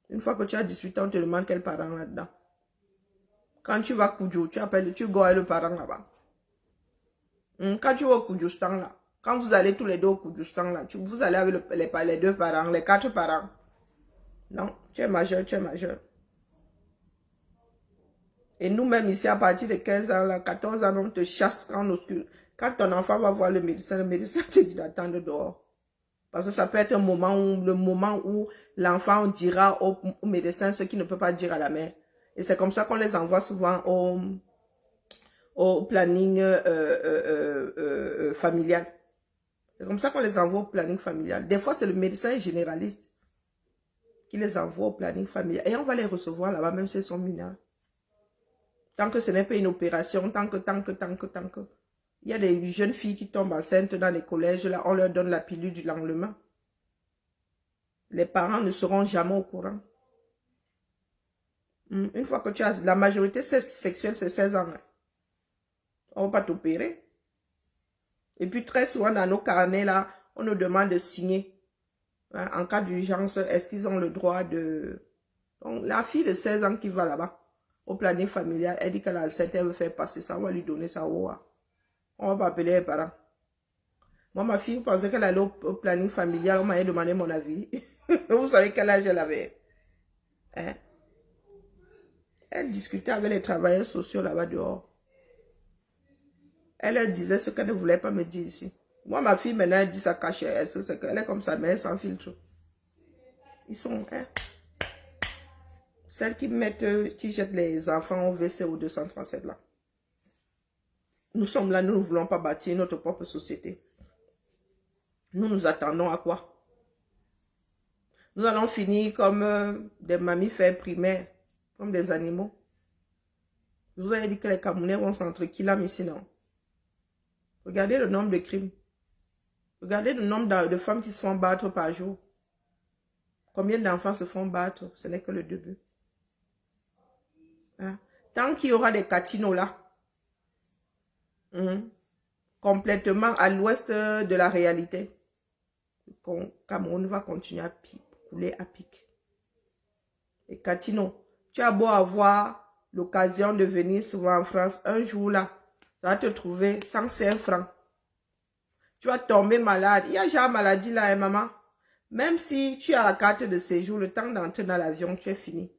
Une fois que tu as 18 ans, on te demande quel parent là-dedans. Quand tu vas à Kudjo, tu gores le parent là-bas. Quand tu vas au Kudjustan là, quand vous allez tous les deux au Kudjustan là, vous allez avec les deux parents, les 4 parents. Non, tu es majeur, tu es majeur. Et nous-mêmes ici, à partir de 15 ans, là, 14 ans, on te chasse quand ton enfant va voir le médecin te dit d'attendre dehors. Parce que ça peut être le moment où l'enfant dira au médecin ce qu'il ne peut pas dire à la mère. Et c'est comme ça qu'on les envoie souvent au planning familial. C'est comme ça qu'on les envoie au planning familial. Des fois, c'est le médecin généraliste qui les envoie au planning familial. Et on va les recevoir là-bas, même s'ils sont mineurs. Tant que ce n'est pas une opération, tant que. Il y a des jeunes filles qui tombent enceintes dans les collèges, là, on leur donne la pilule du lendemain. Les parents ne seront jamais au courant. Une fois que tu as la majorité sexuelle, c'est 16 ans. On ne va pas t'opérer. Et puis très souvent dans nos carnets, là, on nous demande de signer. Hein, en cas d'urgence, est-ce qu'ils ont le droit de... Donc, la fille de 16 ans qui va là-bas, au planning familial, elle dit qu'elle a 7, elle veut faire passer ça, on va lui donner ça au roi. On va pas appeler les parents. Moi, ma fille pensait qu'elle allait au planning familial, on m'a demandé mon avis. Vous savez quel âge elle avait? Hein? Elle discutait avec les travailleurs sociaux là-bas dehors. Elle leur disait ce qu'elle ne voulait pas me dire ici. Moi, ma fille, maintenant, elle dit ça cache. Elle est comme ça, mais elle sans filtre. Ils sont... Hein? Celles qui jettent les enfants au WC au 237 là. Nous sommes là, nous ne voulons pas bâtir notre propre société. Nous nous attendons à quoi? Nous allons finir comme des mammifères primaires, comme des animaux. Je vous avais dit que les Camerounais vont s'entrequiller ici, non? Regardez le nombre de crimes. Regardez le nombre de femmes qui se font battre par jour. Combien d'enfants se font battre? Ce n'est que le début. Hein? Tant qu'il y aura des catinos là, complètement à l'ouest de la réalité, le Cameroun va continuer à couler à pic. Et Catino, tu as beau avoir l'occasion de venir souvent en France, un jour là, ça va te trouver 105 francs. Tu vas tomber malade. Il y a déjà une maladie là, hein, maman. Même si tu as la carte de séjour, le temps d'entrer dans l'avion, tu es fini.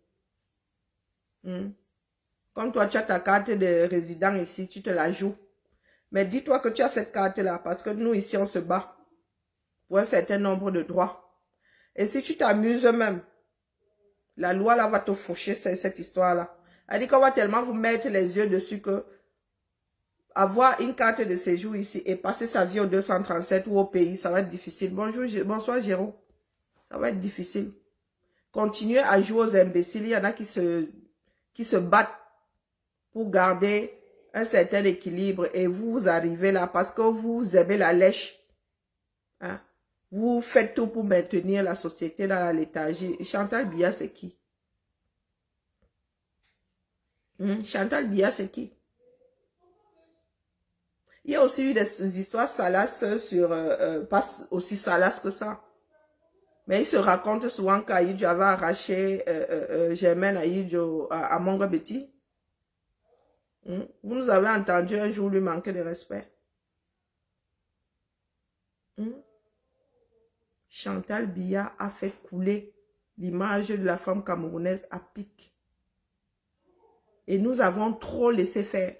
Comme toi, tu as ta carte de résident ici, tu te la joues. Mais dis-toi que tu as cette carte-là, parce que nous, ici, on se bat pour un certain nombre de droits. Et si tu t'amuses même, la loi là va te faucher cette histoire-là. Elle dit qu'on va tellement vous mettre les yeux dessus que avoir une carte de séjour ici et passer sa vie au 237 ou au pays, ça va être difficile. Bonsoir Jérôme. Ça va être difficile. Continuez à jouer aux imbéciles. Il y en a qui se battent pour garder un certain équilibre et vous arrivez là parce que vous aimez la lèche. Hein? Vous faites tout pour maintenir la société dans la léthargie. Chantal Biya, c'est qui? Chantal Biya, c'est qui? Il y a aussi eu des histoires salaces sur... pas aussi salaces que ça. Mais il se raconte souvent qu'Aïdjo avait arraché Germaine Aïdjo à Mongabeti. Vous nous avez entendu un jour lui manquer de respect. Chantal Biya a fait couler l'image de la femme camerounaise à pic. Et nous avons trop laissé faire.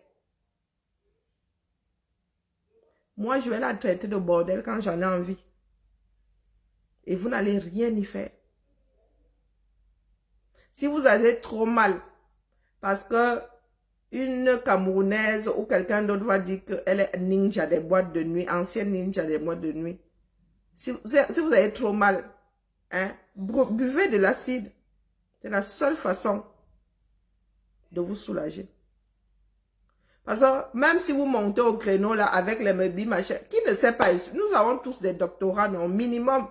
Moi, je vais la traiter de bordel quand j'en ai envie. Et vous n'allez rien y faire. Si vous avez trop mal, parce que une Camerounaise ou quelqu'un d'autre va dire qu'elle est ninja des boîtes de nuit, ancienne ninja des boîtes de nuit. Si vous avez trop mal, hein, buvez de l'acide. C'est la seule façon de vous soulager. Parce que même si vous montez au créneau là avec les meubles, machin, qui ne sait pas, nous avons tous des doctorats, non, minimum,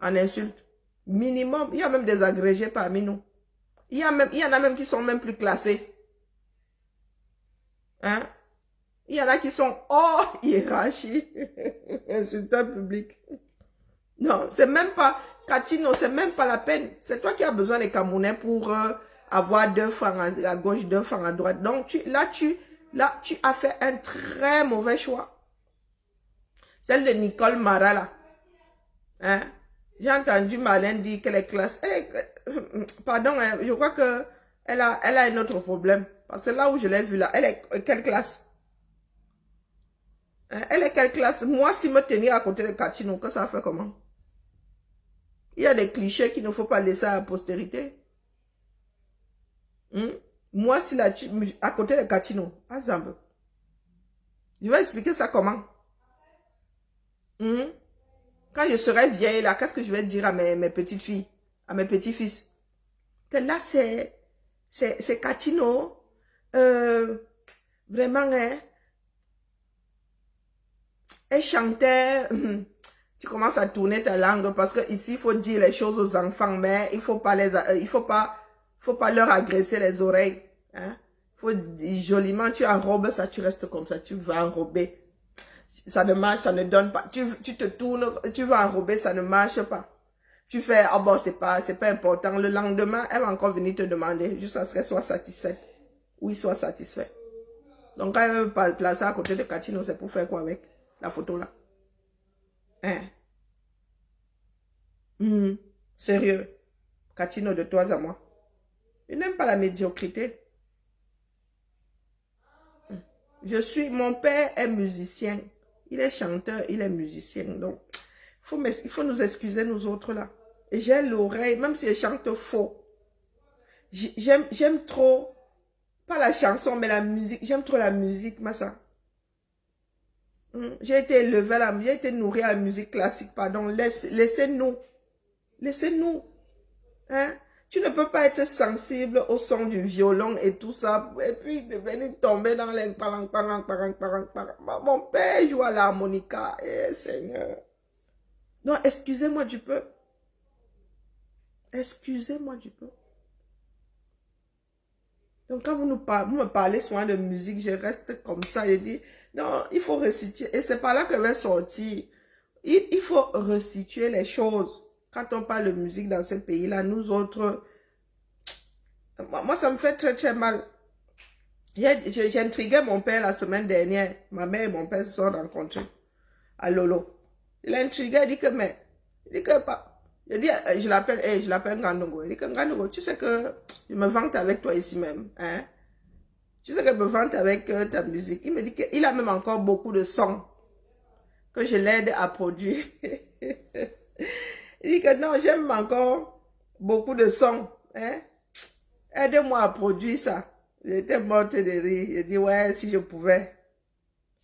en insulte. Minimum, il y a même des agrégés parmi nous. Il y en a même qui sont même plus classés. Hein? Il y en a qui sont hors hiérarchie. Insulteur public. Non, c'est même pas, Catino, c'est même pas la peine. C'est toi qui as besoin des Camerounais pour avoir 2 francs à gauche, 2 francs à droite. Donc, là, tu as fait un très mauvais choix. Celle de Nicole Mara, là. Hein? J'ai entendu Marlène dire qu'elle est classe. Pardon, hein, je crois que elle a un autre problème. Parce que là où je l'ai vue, là, elle est quelle classe? Hein? Elle est quelle classe? Moi, si me tenir à côté de Catino, que ça fait comment? Il y a des clichés qu'il ne faut pas laisser à la postérité. Moi, si là, à côté de Catino, ensemble. Je vais expliquer ça comment. Quand je serai vieille, là, qu'est-ce que je vais dire à mes petites filles, à mes petits-fils? Que là, c'est Catino. Vraiment, hein. Elle chantait. Tu commences à tourner ta langue parce que ici, il faut dire les choses aux enfants, mais il faut pas faut pas leur agresser les oreilles. Hein? Faut dire joliment, tu enrobes ça, tu restes comme ça, tu vas enrober. Ça ne marche, ça ne donne pas. Tu te tournes, tu vas enrober, ça ne marche pas. Tu fais, ah bon, c'est pas important. Le lendemain, elle va encore venir te demander, juste à ce qu'elle soit satisfaite. Oui, soit satisfait. Donc, quand elle veut pas placer à côté de Catino, c'est pour faire quoi avec la photo là? Hein? Sérieux. Catino, de toi à moi. Je n'aime pas la médiocrité. Mon père est musicien. Il est chanteur, il est musicien. Donc, il faut nous excuser, nous autres, là. Et j'ai l'oreille, même si je chante faux. J'aime trop, pas la chanson, mais la musique. J'aime trop la musique, Massa. J'ai été élevée j'ai été nourrie à la musique classique, pardon. Laissez-nous. Laissez-nous. Hein? Tu ne peux pas être sensible au son du violon et tout ça, et puis venir tomber dans les parang, parang, parang, parang, parang. Mon père joue à l'harmonica. Eh, Seigneur. Non, excusez-moi du peu. Excusez-moi du peu. Donc, quand vous me parlez souvent de musique, je reste comme ça. Je dis, non, il faut resituer. Et c'est par là que je vais sortir. Il faut resituer les choses. Quand on parle de musique dans ce pays-là, nous autres, moi, ça me fait très, très mal. J'ai intrigué mon père la semaine dernière. Ma mère et mon père se sont rencontrés à Lolo. Il a intrigué, il dit que, mais, il dit que, pas. Je l'appelle Ngandongo. Il dit que, Ngandongo, tu sais que je me vante avec toi ici même, hein. Tu sais que je me vante avec ta musique. Il me dit qu'il a même encore beaucoup de sons que je l'aide à produire. Il dit que non, j'aime encore beaucoup de sons, hein. Aide-moi à produire ça. J'étais morte de rire. J'ai dit, ouais, si je pouvais,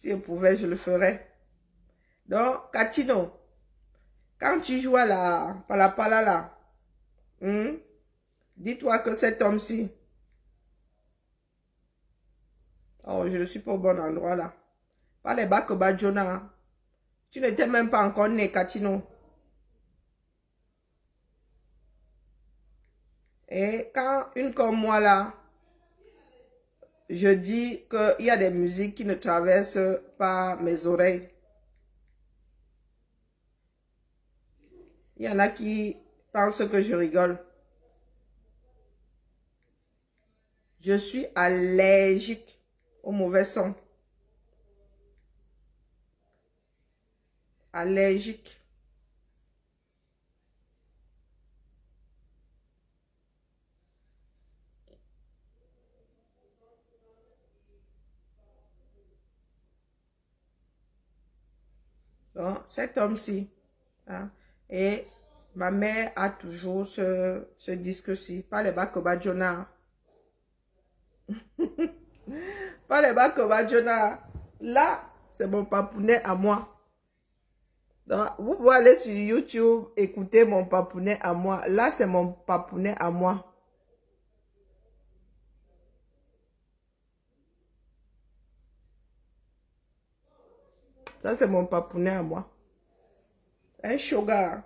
je le ferais. Donc, Catino, quand tu joues à la palapala là, dis-toi que cet homme-ci, oh, je ne suis pas au bon endroit là. Pas les Bakoba Jonah. Tu n'étais même pas encore né, Catino. Et quand une comme moi là, je dis qu'il y a des musiques qui ne traversent pas mes oreilles. Il y en a qui pensent que je rigole. Je suis allergique aux mauvais sons. Allergique. Donc, cet homme-ci, hein, et Ma mère a toujours ce disque-ci. Pas les Bakoba Jonah. Pas les Bakoba Jonah. Là, c'est mon papounet à moi. Donc, vous pouvez aller sur YouTube, écouter mon papounet à moi. Là, c'est mon papounet à moi. Ça, c'est mon papounet à moi. Un sugar.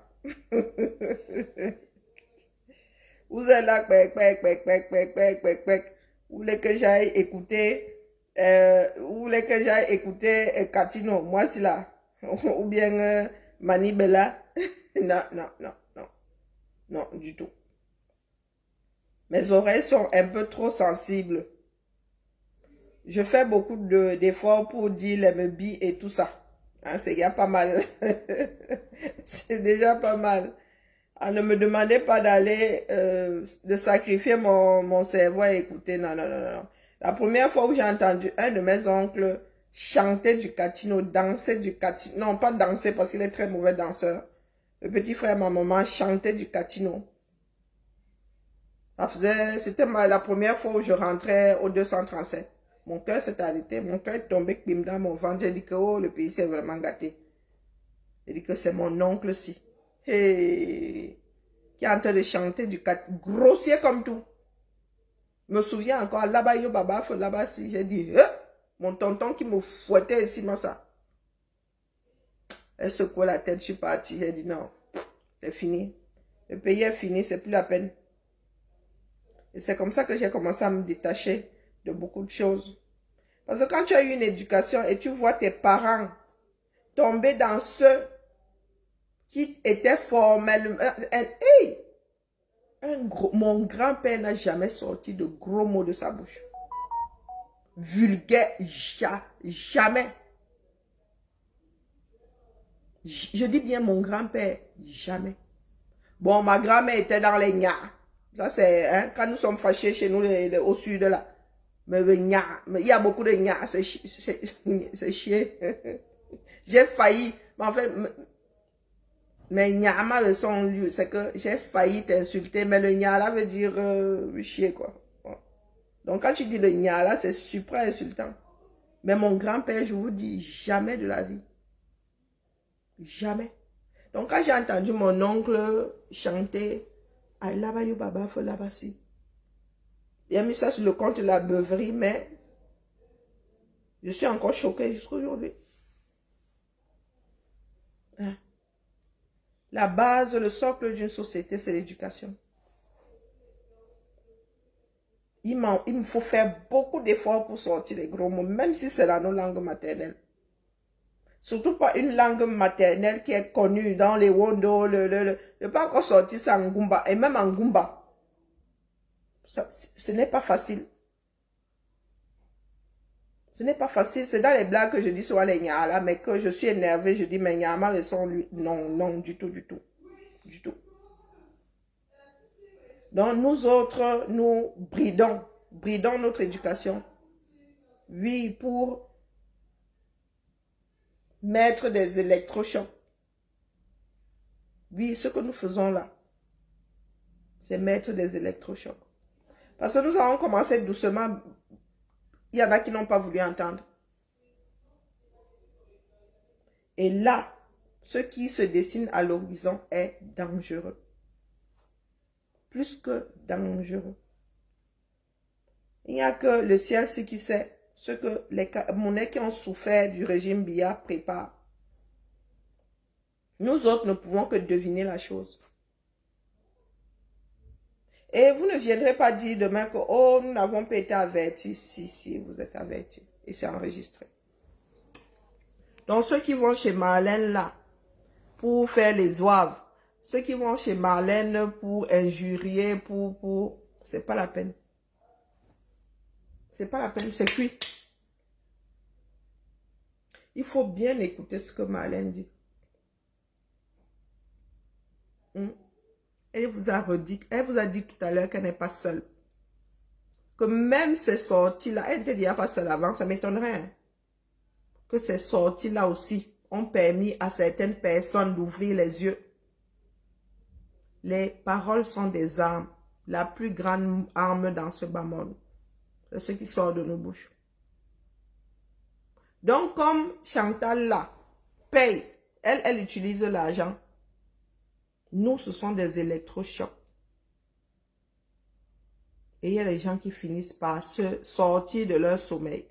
Vous êtes là, vous voulez que j'aille écouter, vous voulez que j'aille écouter Katino, moi c'est là, ou bien Manibella. Non, non, non, non, non, du tout. Mes oreilles sont un peu trop sensibles. Je fais beaucoup d'efforts pour dire les meubis et tout ça. Hein, c'est déjà pas mal. C'est déjà pas mal. Ah, ne me demandez pas d'aller, de sacrifier mon cerveau à écouter. Non, non, non, non. La première fois où j'ai entendu un de mes oncles chanter du Katino, danser du Katino. Non, pas danser parce qu'il est très mauvais danseur. Le petit frère de ma maman chantait du Katino. C'était la première fois où je rentrais au 237. Mon cœur s'est arrêté. Mon cœur est tombé dans mon ventre. J'ai dit que oh, le pays s'est vraiment gâté. J'ai dit que c'est mon oncle-ci. Hey, qui est en train de chanter du grossier comme tout. Je me souviens encore, là-bas, yo baba, là-bas, si j'ai dit, mon tonton qui me fouettait ici, moi ça. Elle secouait la tête, je suis partie. J'ai dit non, c'est fini. Le pays est fini, c'est plus la peine. Et c'est comme ça que j'ai commencé à me détacher de beaucoup de choses. Parce que quand tu as eu une éducation et tu vois tes parents tomber dans ce qui était formellement... Hey! Mon grand-père n'a jamais sorti de gros mots de sa bouche. Vulgaire, jamais. Je dis bien mon grand-père, jamais. Bon, ma grand-mère était dans les gnas. Ça, c'est hein, quand nous sommes fâchés chez nous au sud là. Mais il y a beaucoup de gnas, c'est chier. J'ai failli, mais en fait... Mais nyama de son lieu, c'est que j'ai failli t'insulter, mais le nyala veut dire chier quoi. Bon. Donc quand tu dis le nyala, c'est super insultant. Mais mon grand-père, je vous dis, jamais de la vie. Jamais. Donc quand j'ai entendu mon oncle chanter, I love you baba for labasi. Il a mis ça sur le compte de la beuverie, mais je suis encore choquée jusqu'à aujourd'hui. Hein? La base, le socle d'une société, c'est l'éducation. Il me faut faire beaucoup d'efforts pour sortir les gros mots, même si c'est dans nos langues maternelles. Surtout pas une langue maternelle qui est connue dans les Wondo, je n'ai pas encore sorti ça en Goumba, et même en Goumba. Ce n'est pas facile. Ce n'est pas facile, c'est dans les blagues que je dis souvent les nyala, mais que je suis énervée, je dis mais nyama ressent lui. Non, non, du tout, du tout. Du tout. Donc nous autres, nous bridons notre éducation. Oui, pour mettre des électrochocs. Oui, ce que nous faisons là, c'est mettre des électrochocs. Parce que nous avons commencé doucement. Il y en a qui n'ont pas voulu entendre. Et là, ce qui se dessine à l'horizon est dangereux. Plus que dangereux. Il n'y a que le ciel qui sait ce que les Camerounais qui ont souffert du régime Biya préparent. Nous autres ne pouvons que deviner la chose. Et vous ne viendrez pas dire demain que oh, nous n'avons pas été avertis. Si, vous êtes avertis. Et c'est enregistré. Donc ceux qui vont chez Marlène là, pour faire les oeuvres, ceux qui vont chez Marlène pour injurier, c'est pas la peine. C'est pas la peine, c'est cuit. Il faut bien écouter ce que Marlène dit. Elle vous a dit tout à l'heure qu'elle n'est pas seule. Que même ces sorties-là, elle n'était déjà pas seule avant, ça m'étonnerait. Hein? Que ces sorties-là aussi ont permis à certaines personnes d'ouvrir les yeux. Les paroles sont des armes. La plus grande arme dans ce bas monde, c'est ce qui sort de nos bouches. Donc, comme Chantal là, paye, elle utilise l'argent. Nous, ce sont des électrochocs. Et il y a des gens qui finissent par se sortir de leur sommeil.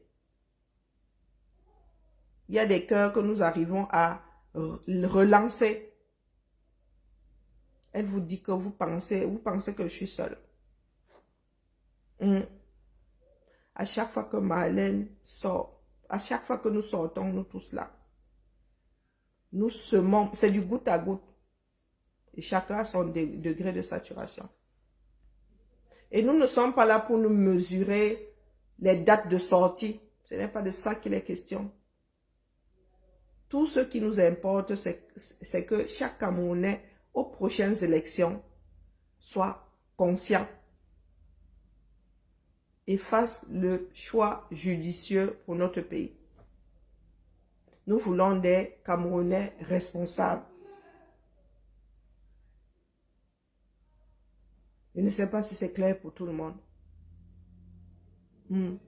Il y a des cœurs que nous arrivons à relancer. Elle vous dit que vous pensez que je suis seule. À chaque fois que Marlène sort, à chaque fois que nous sortons, nous tous là, nous semons, c'est du goutte à goutte. Et chacun a son degré de saturation. Et nous ne sommes pas là pour nous mesurer les dates de sortie. Ce n'est pas de ça qu'il est question. Tout ce qui nous importe, c'est que chaque Camerounais, aux prochaines élections, soit conscient et fasse le choix judicieux pour notre pays. Nous voulons des Camerounais responsables. Je ne sais pas si c'est clair pour tout le monde. Il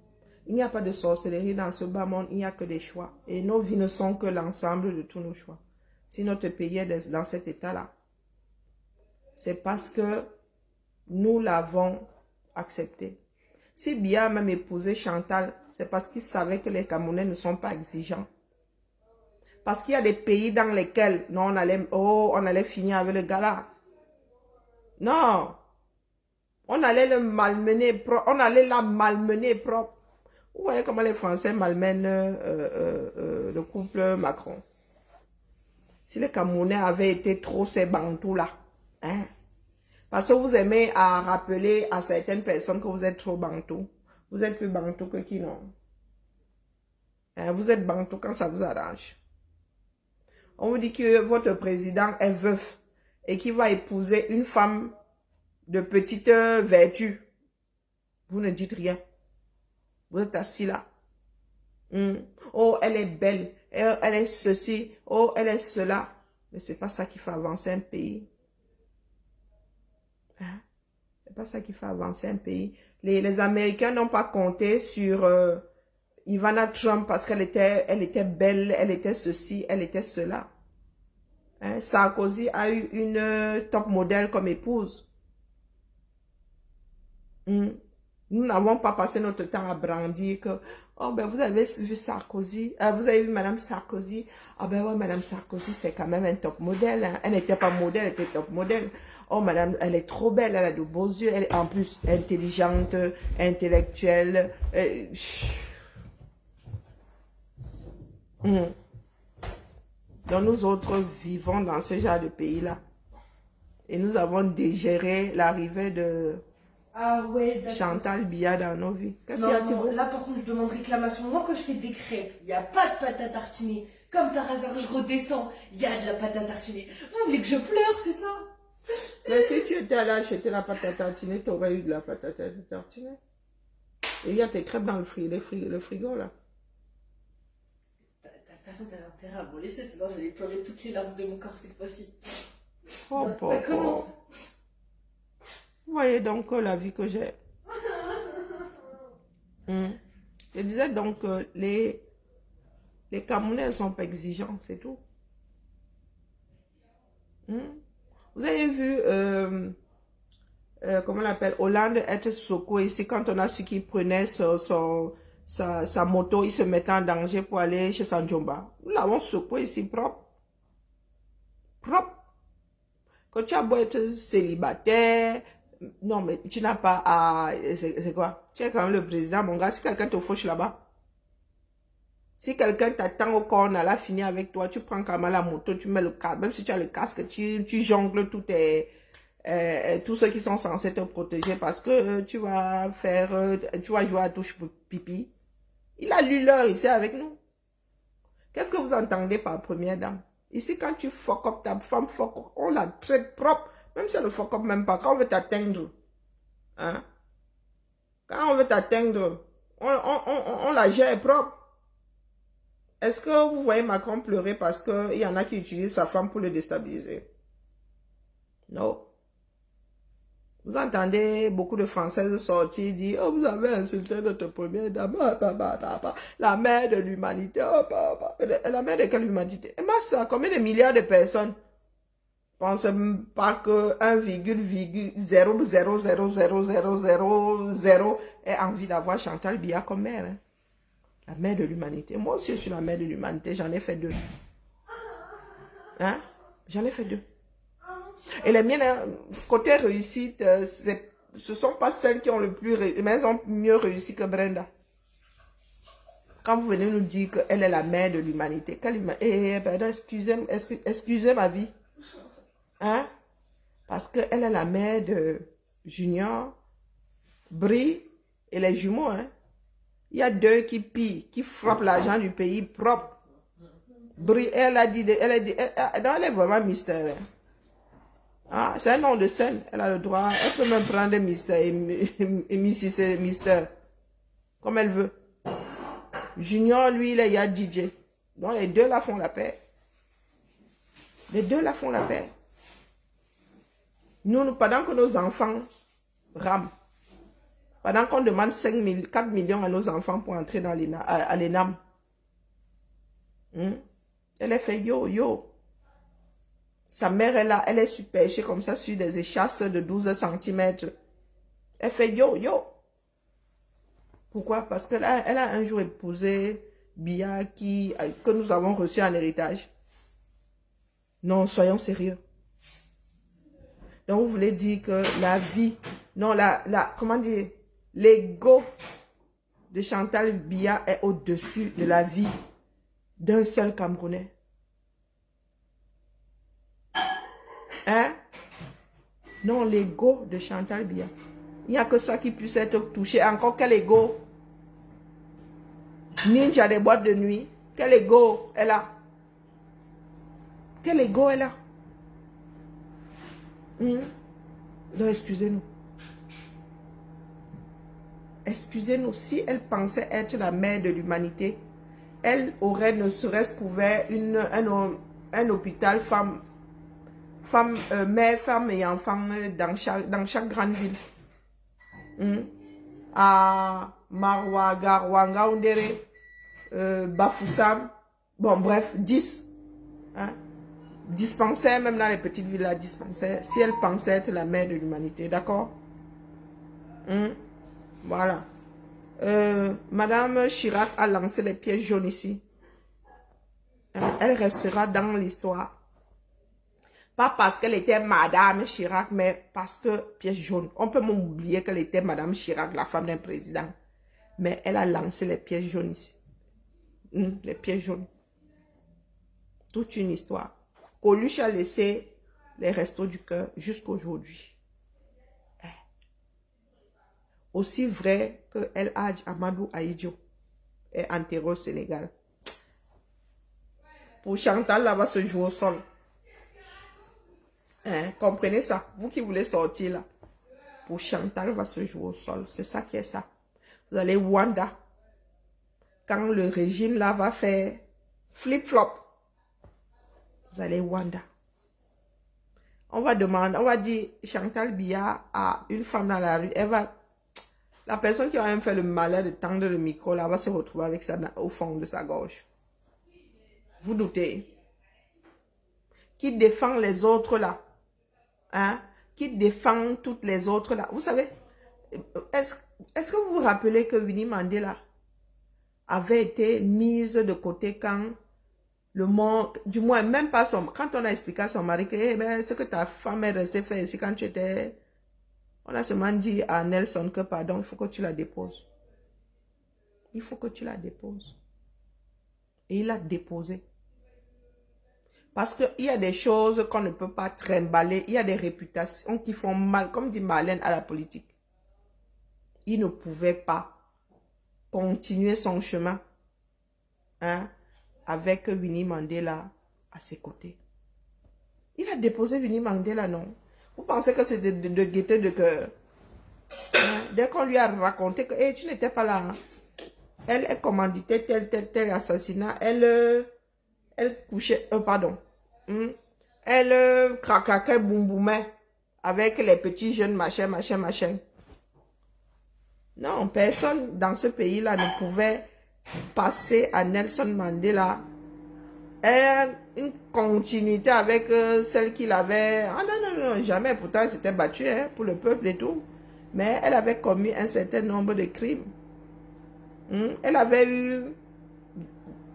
n'y a pas de sorcellerie dans ce bas monde, il n'y a que des choix. Et nos vies ne sont que l'ensemble de tous nos choix. Si notre pays est dans cet état-là, c'est parce que nous l'avons accepté. Si Biya a même épousé Chantal, c'est parce qu'il savait que les Camerounais ne sont pas exigeants. Parce qu'il y a des pays dans lesquels non, on allait finir avec le gars là. Non. On allait le malmener, on allait la malmener propre. Vous voyez comment les Français malmènent le couple Macron. Si les Camerounais avaient été trop ces bantous là, hein? Parce que vous aimez à rappeler à certaines personnes que vous êtes trop bantou. Vous êtes plus bantou que qui non? Hein? Vous êtes bantou quand ça vous arrange. On vous dit que votre président est veuf et qu'il va épouser une femme de petite vertu. Vous ne dites rien. Vous êtes assis là. Oh, elle est belle. Elle est ceci. Oh, elle est cela. Mais c'est pas ça qui fait avancer un pays. Hein? C'est pas ça qui fait avancer un pays. Les Américains n'ont pas compté sur Ivana Trump parce qu'elle était belle, elle était ceci, elle était cela. Hein? Sarkozy a eu une top modèle comme épouse. Nous n'avons pas passé notre temps à brandir que, oh ben vous avez vu Sarkozy, vous avez vu Madame Sarkozy, ah ben ouais Madame Sarkozy c'est quand même un top modèle, hein. Elle n'était pas modèle, elle était top modèle. Oh Madame, elle est trop belle, elle a de beaux yeux, elle est en plus intelligente, intellectuelle. Donc nous autres vivons dans ce genre de pays-là. Et nous avons digéré l'arrivée de Chantal Biya dans nos vies. Qu'est-ce qu'il y a, Thibaut? Là, par contre, je demande réclamation. Moi, quand je fais des crêpes, il n'y a pas de pâte à tartiner. Comme par hasard, je redescends, il y a de la pâte à tartiner. Vous voulez que je pleure, c'est ça? Mais si tu étais allé acheter la pâte à tartiner, tu aurais eu de la pâte à tartiner. Et il y a tes crêpes dans le frigo, là. De toute façon, t'avais intérêt à me laisser, sinon j'allais pleurer toutes les larmes de mon corps cette fois-ci. Oh, Ça commence. Vous voyez donc la vie que j'ai. Je disais donc que les Camerounais ne sont pas exigeants, c'est tout. Vous avez vu, comment on l'appelle, Hollande être Soko ici, quand on a su qu'il prenait sa moto, il se mettait en danger pour aller chez Sanjomba. Nous l'avons Soko ici propre. Propre. Quand tu as beau être célibataire, non mais tu n'as pas à... C'est quoi? Tu es quand même le président, mon gars, si quelqu'un te fauche là-bas. Si quelqu'un t'attend au corner, là, finit avec toi, tu prends quand même la moto, tu mets le casque, même si tu as le casque, tu jongles tous ceux qui sont censés te protéger parce que tu vas jouer à touche pipi. Il a lu l'heure ici avec nous. Qu'est-ce que vous entendez par première dame? Ici, quand tu fuck up ta femme, fuck up, on la traite propre. Même si elle ne fuck up même pas, quand on veut t'atteindre, hein? Quand on veut t'atteindre, on la gère propre. Est-ce que vous voyez Macron pleurer parce qu'il y en a qui utilisent sa femme pour le déstabiliser? Non. Vous entendez beaucoup de Françaises sortir dire, oh, vous avez insulté notre première dame, la mère de l'humanité, la mère de quelle humanité? Et ma soeur, combien de milliards de personnes pensent pas que 1,000000000 ait envie d'avoir Chantal Biya comme mère, hein? La mère de l'humanité. Moi aussi, je suis la mère de l'humanité, j'en ai fait 2. Hein? J'en ai fait 2. Et les miennes, côté réussite, ce sont pas celles qui ont le plus réussi, mais elles ont mieux réussi que Brenda. Quand vous venez nous dire qu'elle est la mère de l'humanité, pardon, excusez ma vie. Hein? Parce qu'elle est la mère de Junior, Brie et les jumeaux. Hein? Il y a 2 qui pillent, qui frappent l'argent du pays propre. Brie, elle est vraiment mystère. Hein? Ah, c'est un nom de scène. Elle a le droit. Elle peut même prendre Mister et Mrs. Mister. Comme elle veut. Junior, lui, il y a DJ. Donc, les 2 là font la paix. Les 2 là font la paix. Nous, pendant que nos enfants rament, pendant qu'on demande 4 millions à nos enfants pour entrer dans à l'ENAM, elle a fait yo. Sa mère est là, elle est superchée comme ça sur des échasses de 12 cm. Elle fait yo. Pourquoi? Parce qu'elle a un jour épousé Biya que nous avons reçu en héritage. Non, soyons sérieux. Donc vous voulez dire que la vie, non, comment dire, l'ego de Chantal Biya est au-dessus de la vie d'un seul Camerounais. Hein? Non, l'ego de Chantal Biya. Il n'y a que ça qui puisse être touché. Encore quel ego? Ninja des boîtes de nuit. Quel ego elle a? Quel ego elle a? Non, excusez-nous. Excusez-nous, si elle pensait être la mère de l'humanité, elle aurait ne serait-ce qu'ouvert un hôpital mère, femme et enfants dans chaque grande ville. À Marwa, Garwanga, Ondere, Bafoussam, bon bref, 10. Hein? Dispensaire, même dans les petites villes, là, dispensaire, si elle pensait être la mère de l'humanité, d'accord? Voilà. Madame Chirac a lancé les pièges jaunes ici. Elle restera dans l'histoire. Pas parce qu'elle était Madame Chirac, mais parce que piège jaune. On peut même oublier qu'elle était Madame Chirac, la femme d'un président. Mais elle a lancé les pièges jaunes ici. Les pièges jaunes. Toute une histoire. Coluche a laissé les restos du cœur jusqu'à aujourd'hui. Aussi vrai que El Hadj Amadou Ahidjo est enterré au Sénégal. Pour Chantal, là, va se jouer au sol. Hein, comprenez ça? Vous qui voulez sortir là. Pour Chantal, va se jouer au sol. C'est ça qui est ça. Vous allez Wanda. Quand le régime là va faire flip-flop. Vous allez Wanda. On va demander, on va dire Chantal Biya à une femme dans la rue. La personne qui va même faire le malheur de tendre le micro là va se retrouver avec ça au fond de sa gorge. Vous doutez? Qui défend les autres là? Hein? Qui défend toutes les autres là? Vous savez, est-ce que vous vous rappelez que Winnie Mandela avait été mise de côté quand le monde, du moins même pas quand on a expliqué à son mari que ce que ta femme est restée faire ici quand tu étais, on a seulement dit à Nelson que pardon, il faut que tu la déposes. Il faut que tu la déposes. Et il l'a déposée. Parce qu'il y a des choses qu'on ne peut pas trimballer. Il y a des réputations qui font mal, comme dit Marlène, à la politique. Il ne pouvait pas continuer son chemin avec Winnie Mandela à ses côtés. Il a déposé Winnie Mandela, non? Vous pensez que c'est de gaieté de cœur? Dès qu'on lui a raconté que hey, tu n'étais pas là, elle commanditait tel assassinat, elle couchait, pardon. Elle craquait, boum boumait avec les petits jeunes, machin, machin, machin. Non, personne dans ce pays-là ne pouvait passer à Nelson Mandela une continuité avec celle qu'il avait. Ah non, non, non, jamais. Pourtant, elle s'était battue hein, pour le peuple et tout. Mais elle avait commis un certain nombre de crimes. Elle avait eu...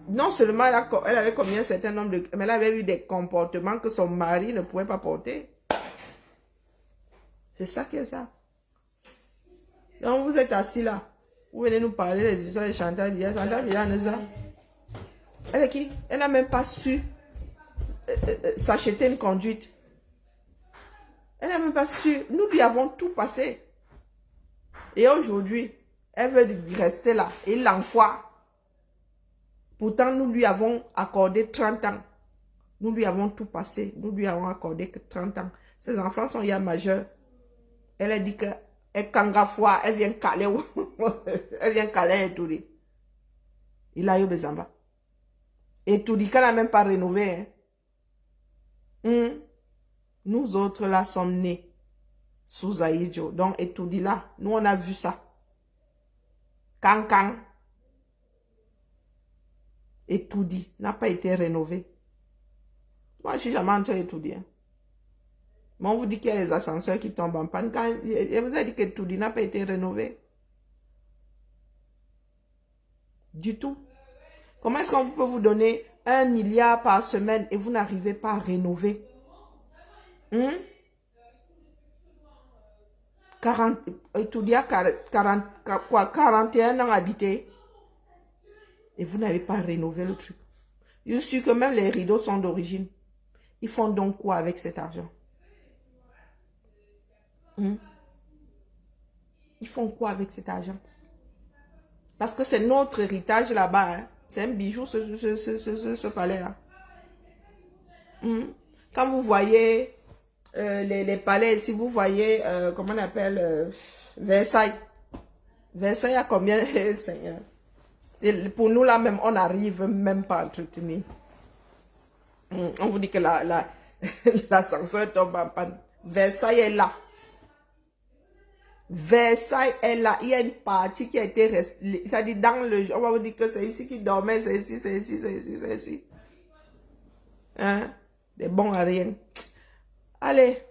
Non seulement elle avait commis un certain nombre de crimes, mais elle avait eu des comportements que son mari ne pouvait pas porter. C'est ça qui est ça. Donc vous êtes assis là. Vous venez nous parler des histoires de Chantal Biya. Chantal Biya, elle est qui? Elle n'a même pas su s'acheter une conduite. Elle n'a même pas su. Nous lui avons tout passé. Et aujourd'hui, elle veut rester là. Et l'enfoire. Pourtant, nous lui avons accordé 30 ans. Nous lui avons tout passé. Nous lui avons accordé que 30 ans. Ses enfants sont ya majeurs. Elle a dit que elle kangafoua, elle vient caler. Elle vient caler et tout dit. Il a eu des enfants. Et tout dit qu'elle n'a même pas rénové. Hein. Nous autres là sommes nés sous Aïdjo. Donc, et tout dit là, nous on a vu ça. Kankan. Et tout dit n'a pas été rénové. Moi, je suis jamais entré et tout dit. Mais on vous dit qu'il y a les ascenseurs qui tombent en panne. Quand je vous ai dit que tout dit n'a pas été rénové. Du tout. Comment est-ce qu'on peut vous donner 1 milliard par semaine et vous n'arrivez pas à rénover? 40, étudiant 41 ans habité. Et vous n'avez pas rénové le truc. Je suis que même les rideaux sont d'origine. Ils font donc quoi avec cet argent? Ils font quoi avec cet argent? Parce que c'est notre héritage là-bas. Hein. C'est un bijou ce palais-là. Quand vous voyez les palais, si vous voyez, comment on appelle, Versailles. Versailles a combien, Seigneur? Et pour nous là même, on n'arrive même pas à entretenir. On vous dit que l'ascenseur tombe en panne. Versailles est là. Versailles est là. Il y a une partie qui a été restée. Ça dit dans le... On va vous dire que c'est ici qui dormait, c'est ici, c'est ici, c'est ici, c'est ici. Hein? Des bons à rien. Allez.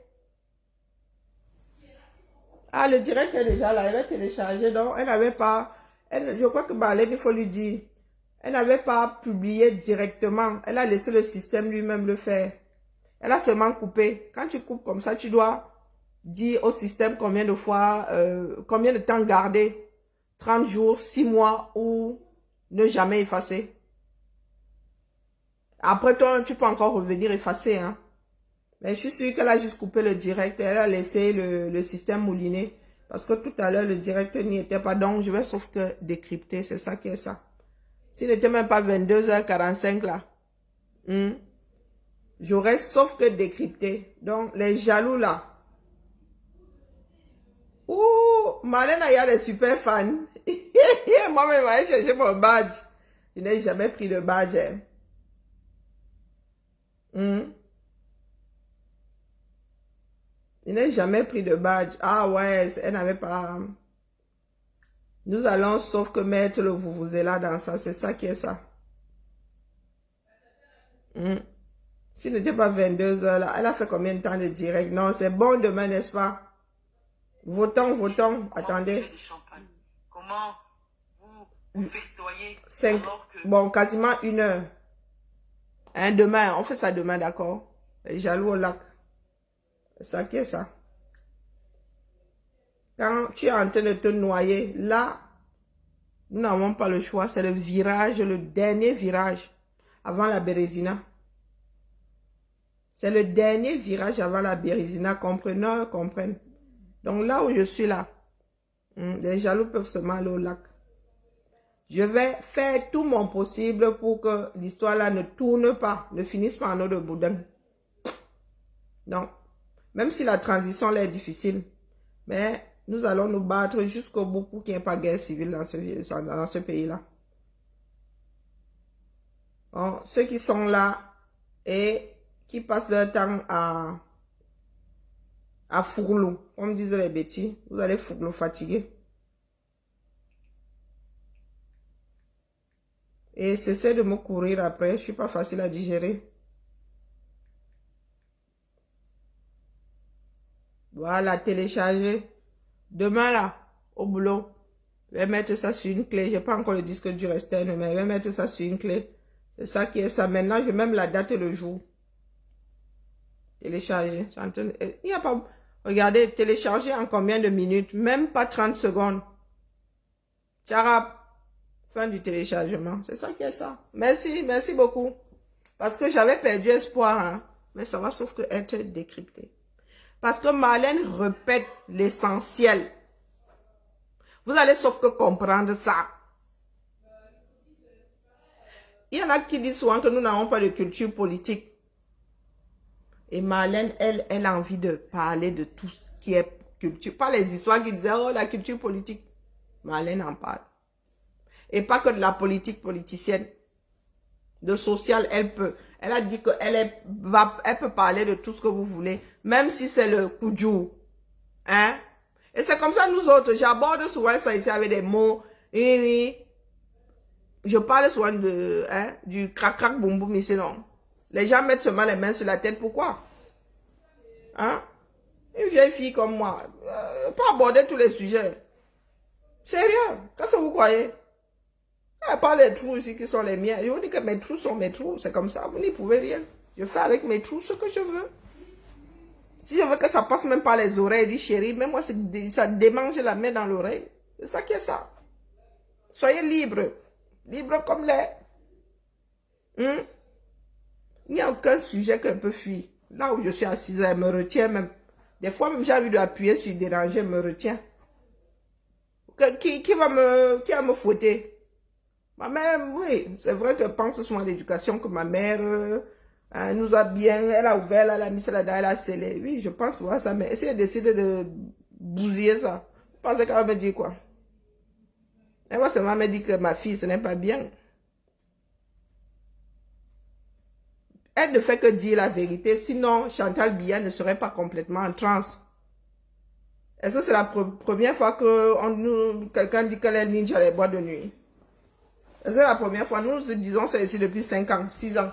Ah, le direct est déjà là. Elle va télécharger. Donc, elle n'avait pas... je crois que Balem, il faut lui dire. Elle n'avait pas publié directement. Elle a laissé le système lui-même le faire. Elle a seulement coupé. Quand tu coupes comme ça, tu dois dire au système combien de fois, combien de temps garder. 30 jours, 6 mois ou ne jamais effacer. Après, toi, tu peux encore revenir effacer. Hein. Mais je suis sûre qu'elle a juste coupé le direct. Elle a laissé le système mouliner. Parce que tout à l'heure, le direct n'y était pas. Donc, je vais sauf que décrypter. C'est ça qui est ça. S'il n'était même pas 22h45 là. J'aurais sauf que décrypté. Donc, les jaloux là. Ouh, Marlène, il y a des super fans. Moi-même, je vais chercher mon badge. Je n'ai jamais pris de badge. Je n'ai jamais pris de badge. Ah ouais, elle n'avait pas... Nous allons sauf que mettre le vuvuzela dans ça. C'est ça qui est ça. S'il n'était pas 22h là, elle a fait combien de temps de direct? Non, c'est bon demain, n'est-ce pas? Votons, votons. Attendez. Comment vous festoyez 5. Bon, quasiment 1 heure. Hein, demain, on fait ça demain, d'accord? Les jaloux au lac. C'est ça qui est ça. Quand tu es en train de te noyer, là, nous n'avons pas le choix. C'est le virage, le dernier virage avant la Bérésina. C'est le dernier virage avant la Bérésina. Comprenez, comprennent. Donc là où je suis là, les jaloux peuvent se mal au lac. Je vais faire tout mon possible pour que l'histoire là ne tourne pas, ne finisse pas en eau de boudin. Donc, même si la transition là est difficile, mais nous allons nous battre jusqu'au bout pour qu'il n'y ait pas de guerre civile dans ce pays-là. Bon, ceux qui sont là et qui passent leur temps à à fourlou, comme disent les bêtises. Vous allez fourlou fatigué. Et cessez de me courir après. Je suis pas facile à digérer. Voilà, télécharger. Demain là, au boulot, je vais mettre ça sur une clé. Je n'ai pas encore le disque dur externe, mais je vais mettre ça sur une clé. C'est ça qui est ça. Maintenant, je vais même la date et le jour. Télécharger. Il n'y a pas... Regardez, télécharger en combien de minutes? Même pas 30 secondes. Tcharap. Fin du téléchargement. C'est ça qui est ça. Merci, merci beaucoup. Parce que j'avais perdu espoir. Hein. Mais ça va sauf que être décrypté. Parce que Marlène répète l'essentiel. Vous allez sauf que comprendre ça. Il y en a qui disent souvent que nous n'avons pas de culture politique. Et Marlène, elle a envie de parler de tout ce qui est culture. Pas les histoires qui disaient, oh, la culture politique. Marlène en parle. Et pas que de la politique politicienne. De social, elle peut. Elle a dit qu'elle peut parler de tout ce que vous voulez. Même si c'est le koudjou. Hein? Et c'est comme ça nous autres. J'aborde souvent ça ici avec des mots. Et je parle souvent de, hein, du crac-crac boum boum ici, non? Les gens mettent seulement les mains sur la tête. Pourquoi? Hein? Une vieille fille comme moi. Pas aborder tous les sujets. Sérieux? Qu'est-ce que vous croyez? Il n'y a pas les trous ici qui sont les miens. Je vous dis que mes trous sont mes trous. C'est comme ça. Vous n'y pouvez rien. Je fais avec mes trous ce que je veux. Si je veux que ça passe même par les oreilles, dit chérie, même moi, ça démange la main dans l'oreille. C'est ça qui est ça. Soyez libres. Libres comme l'air. Il n'y a aucun sujet qu'un peu fuir. Là où je suis assise, elle me retient même. Des fois, même j'ai envie d'appuyer sur déranger, elle me retient. Qui va me fouetter? Ma mère, oui, c'est vrai que je pense souvent à l'éducation que ma mère nous a bien, elle a ouvert, elle a mis ça là-dedans, elle a scellé. Oui, je pense à ça, mais si elle décide de bousiller ça, vous pensez qu'elle va me dire quoi? Elle va seulement me dire que ma fille, ce n'est pas bien. Elle ne fait que dire la vérité, sinon Chantal Biya ne serait pas complètement en transe. Est-ce que c'est la première fois que quelqu'un dit qu'elle est ninja les boîtes de nuit? C'est la première fois. Nous disons ça ici depuis 5 ans, 6 ans.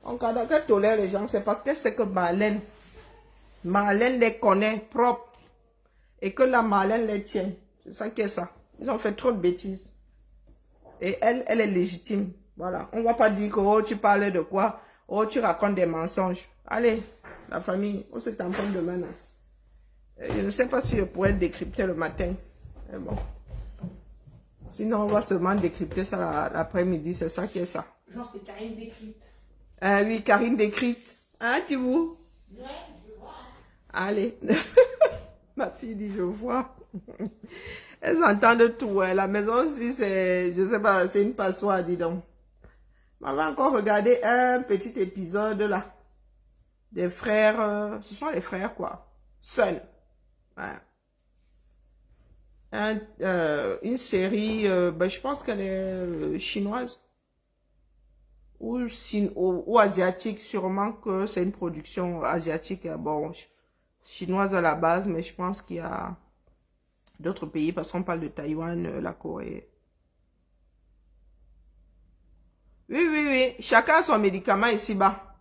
Donc, quand elle tolère les gens, c'est parce qu'elle sait que Marlène les connaît propres. Et que la Marlène les tient. C'est ça qui est ça. Ils ont fait trop de bêtises. Et elle est légitime. Voilà. On ne va pas dire que oh, tu parles de quoi. Oh, tu racontes des mensonges. Allez, la famille, on se tamponne demain. Là. Je ne sais pas si je pourrais décrypter le matin. Mais bon. Sinon, on va seulement décrypter ça l'après-midi. C'est ça qui est ça. Genre, c'est Karine décrypte. Oui, Karine décrypte. Hein, tu vois? Ouais, je vois. Allez. Ma fille dit, je vois. Elles entendent tout. Hein. La maison aussi, c'est, je sais pas, c'est une passoire, dis donc. On va encore regarder un petit épisode là. Des frères, ce sont les frères quoi. Seuls. Voilà. Une série, ben, je pense qu'elle est chinoise. Ou asiatique, sûrement que c'est une production asiatique. Bon, chinoise à la base, mais je pense qu'il y a d'autres pays, parce qu'on parle de Taïwan, la Corée. Oui, chacun a son médicament ici-bas.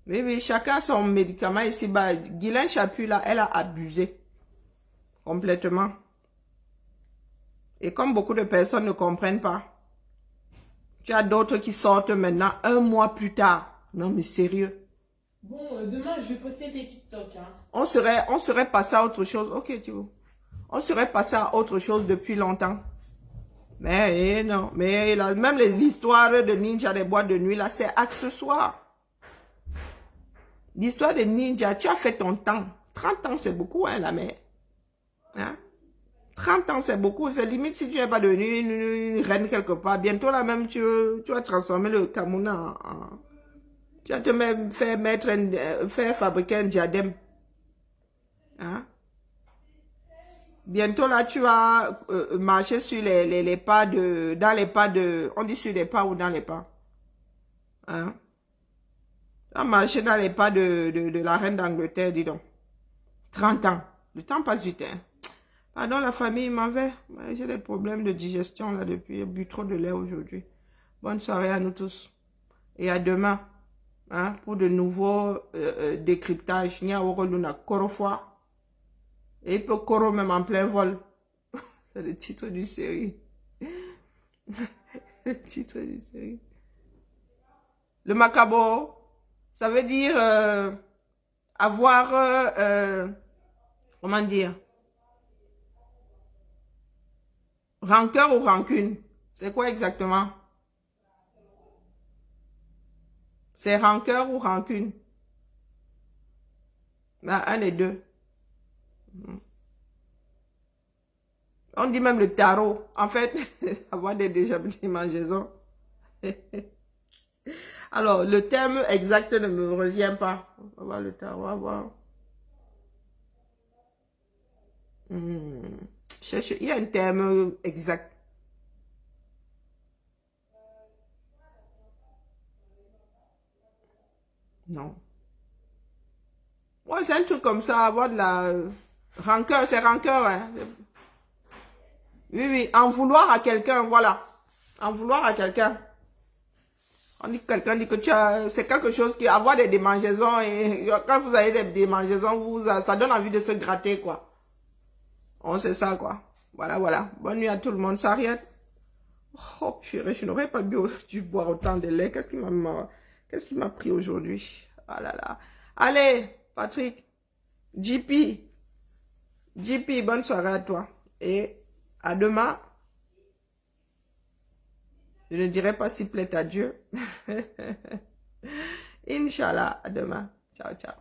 Oui, chacun a son médicament ici-bas. Guylaine Chapuis, là, elle a abusé. Complètement. Et comme beaucoup de personnes ne comprennent pas, tu as d'autres qui sortent maintenant 1 mois plus tard. Non, mais sérieux. Bon, demain, je vais poster tes TikTok. Hein. On serait passé à autre chose. Ok, tu vois. On serait passé à autre chose depuis longtemps. Mais non. Mais là, même l'histoire de ninja des boîtes de nuit, là, c'est accessoire. L'histoire de ninja, tu as fait ton temps. 30 ans, c'est beaucoup, hein, la mère. Hein? 30 ans, c'est beaucoup. C'est limite si tu n'es pas devenu une reine quelque part. Bientôt, là même, tu vas transformer le Kamuna en... Tu vas te même faire fabriquer un diadème. Hein? Bientôt, là, tu vas marcher sur les pas de... Dans les pas de... On dit sur les pas ou dans les pas. Hein? On a marché dans les pas de la reine d'Angleterre, dis donc. 30 ans. Le temps passe vite, hein. Pardon, la famille m'en va. J'ai des problèmes de digestion là depuis. J'ai bu trop de lait aujourd'hui. Bonne soirée à nous tous. Et à demain. Hein, pour de nouveaux décryptages. Nia Oroluna Korofwa. Et il peut Koro même en plein vol. C'est le titre d'une série. Le titre d'une série. Le macabre, ça veut dire avoir, comment dire, rancœur ou rancune. C'est quoi exactement? C'est rancœur ou rancune? Ben, un des deux. On dit même le tarot. En fait, avoir des démangeaisons. Alors, le terme exact ne me revient pas. On va voir le tarot, on va voir. Il y a un terme exact. Non. Ouais, c'est un truc comme ça, avoir de la rancœur, c'est rancœur. Hein. Oui, oui, en vouloir à quelqu'un, voilà. En vouloir à quelqu'un. On dit que quelqu'un dit que tu as, c'est quelque chose qui, avoir des démangeaisons, et quand vous avez des démangeaisons, ça donne envie de se gratter, quoi. On sait ça, quoi. Voilà, voilà. Bonne nuit à tout le monde, Sariette. Oh, purée, je n'aurais pas dû boire autant de lait. Qu'est-ce qui m'a pris aujourd'hui? Ah là là. Allez, Patrick, JP, bonne soirée à toi. Et à demain. Je ne dirai pas s'il plaît à Dieu. Inch'Allah, à demain. Ciao, ciao.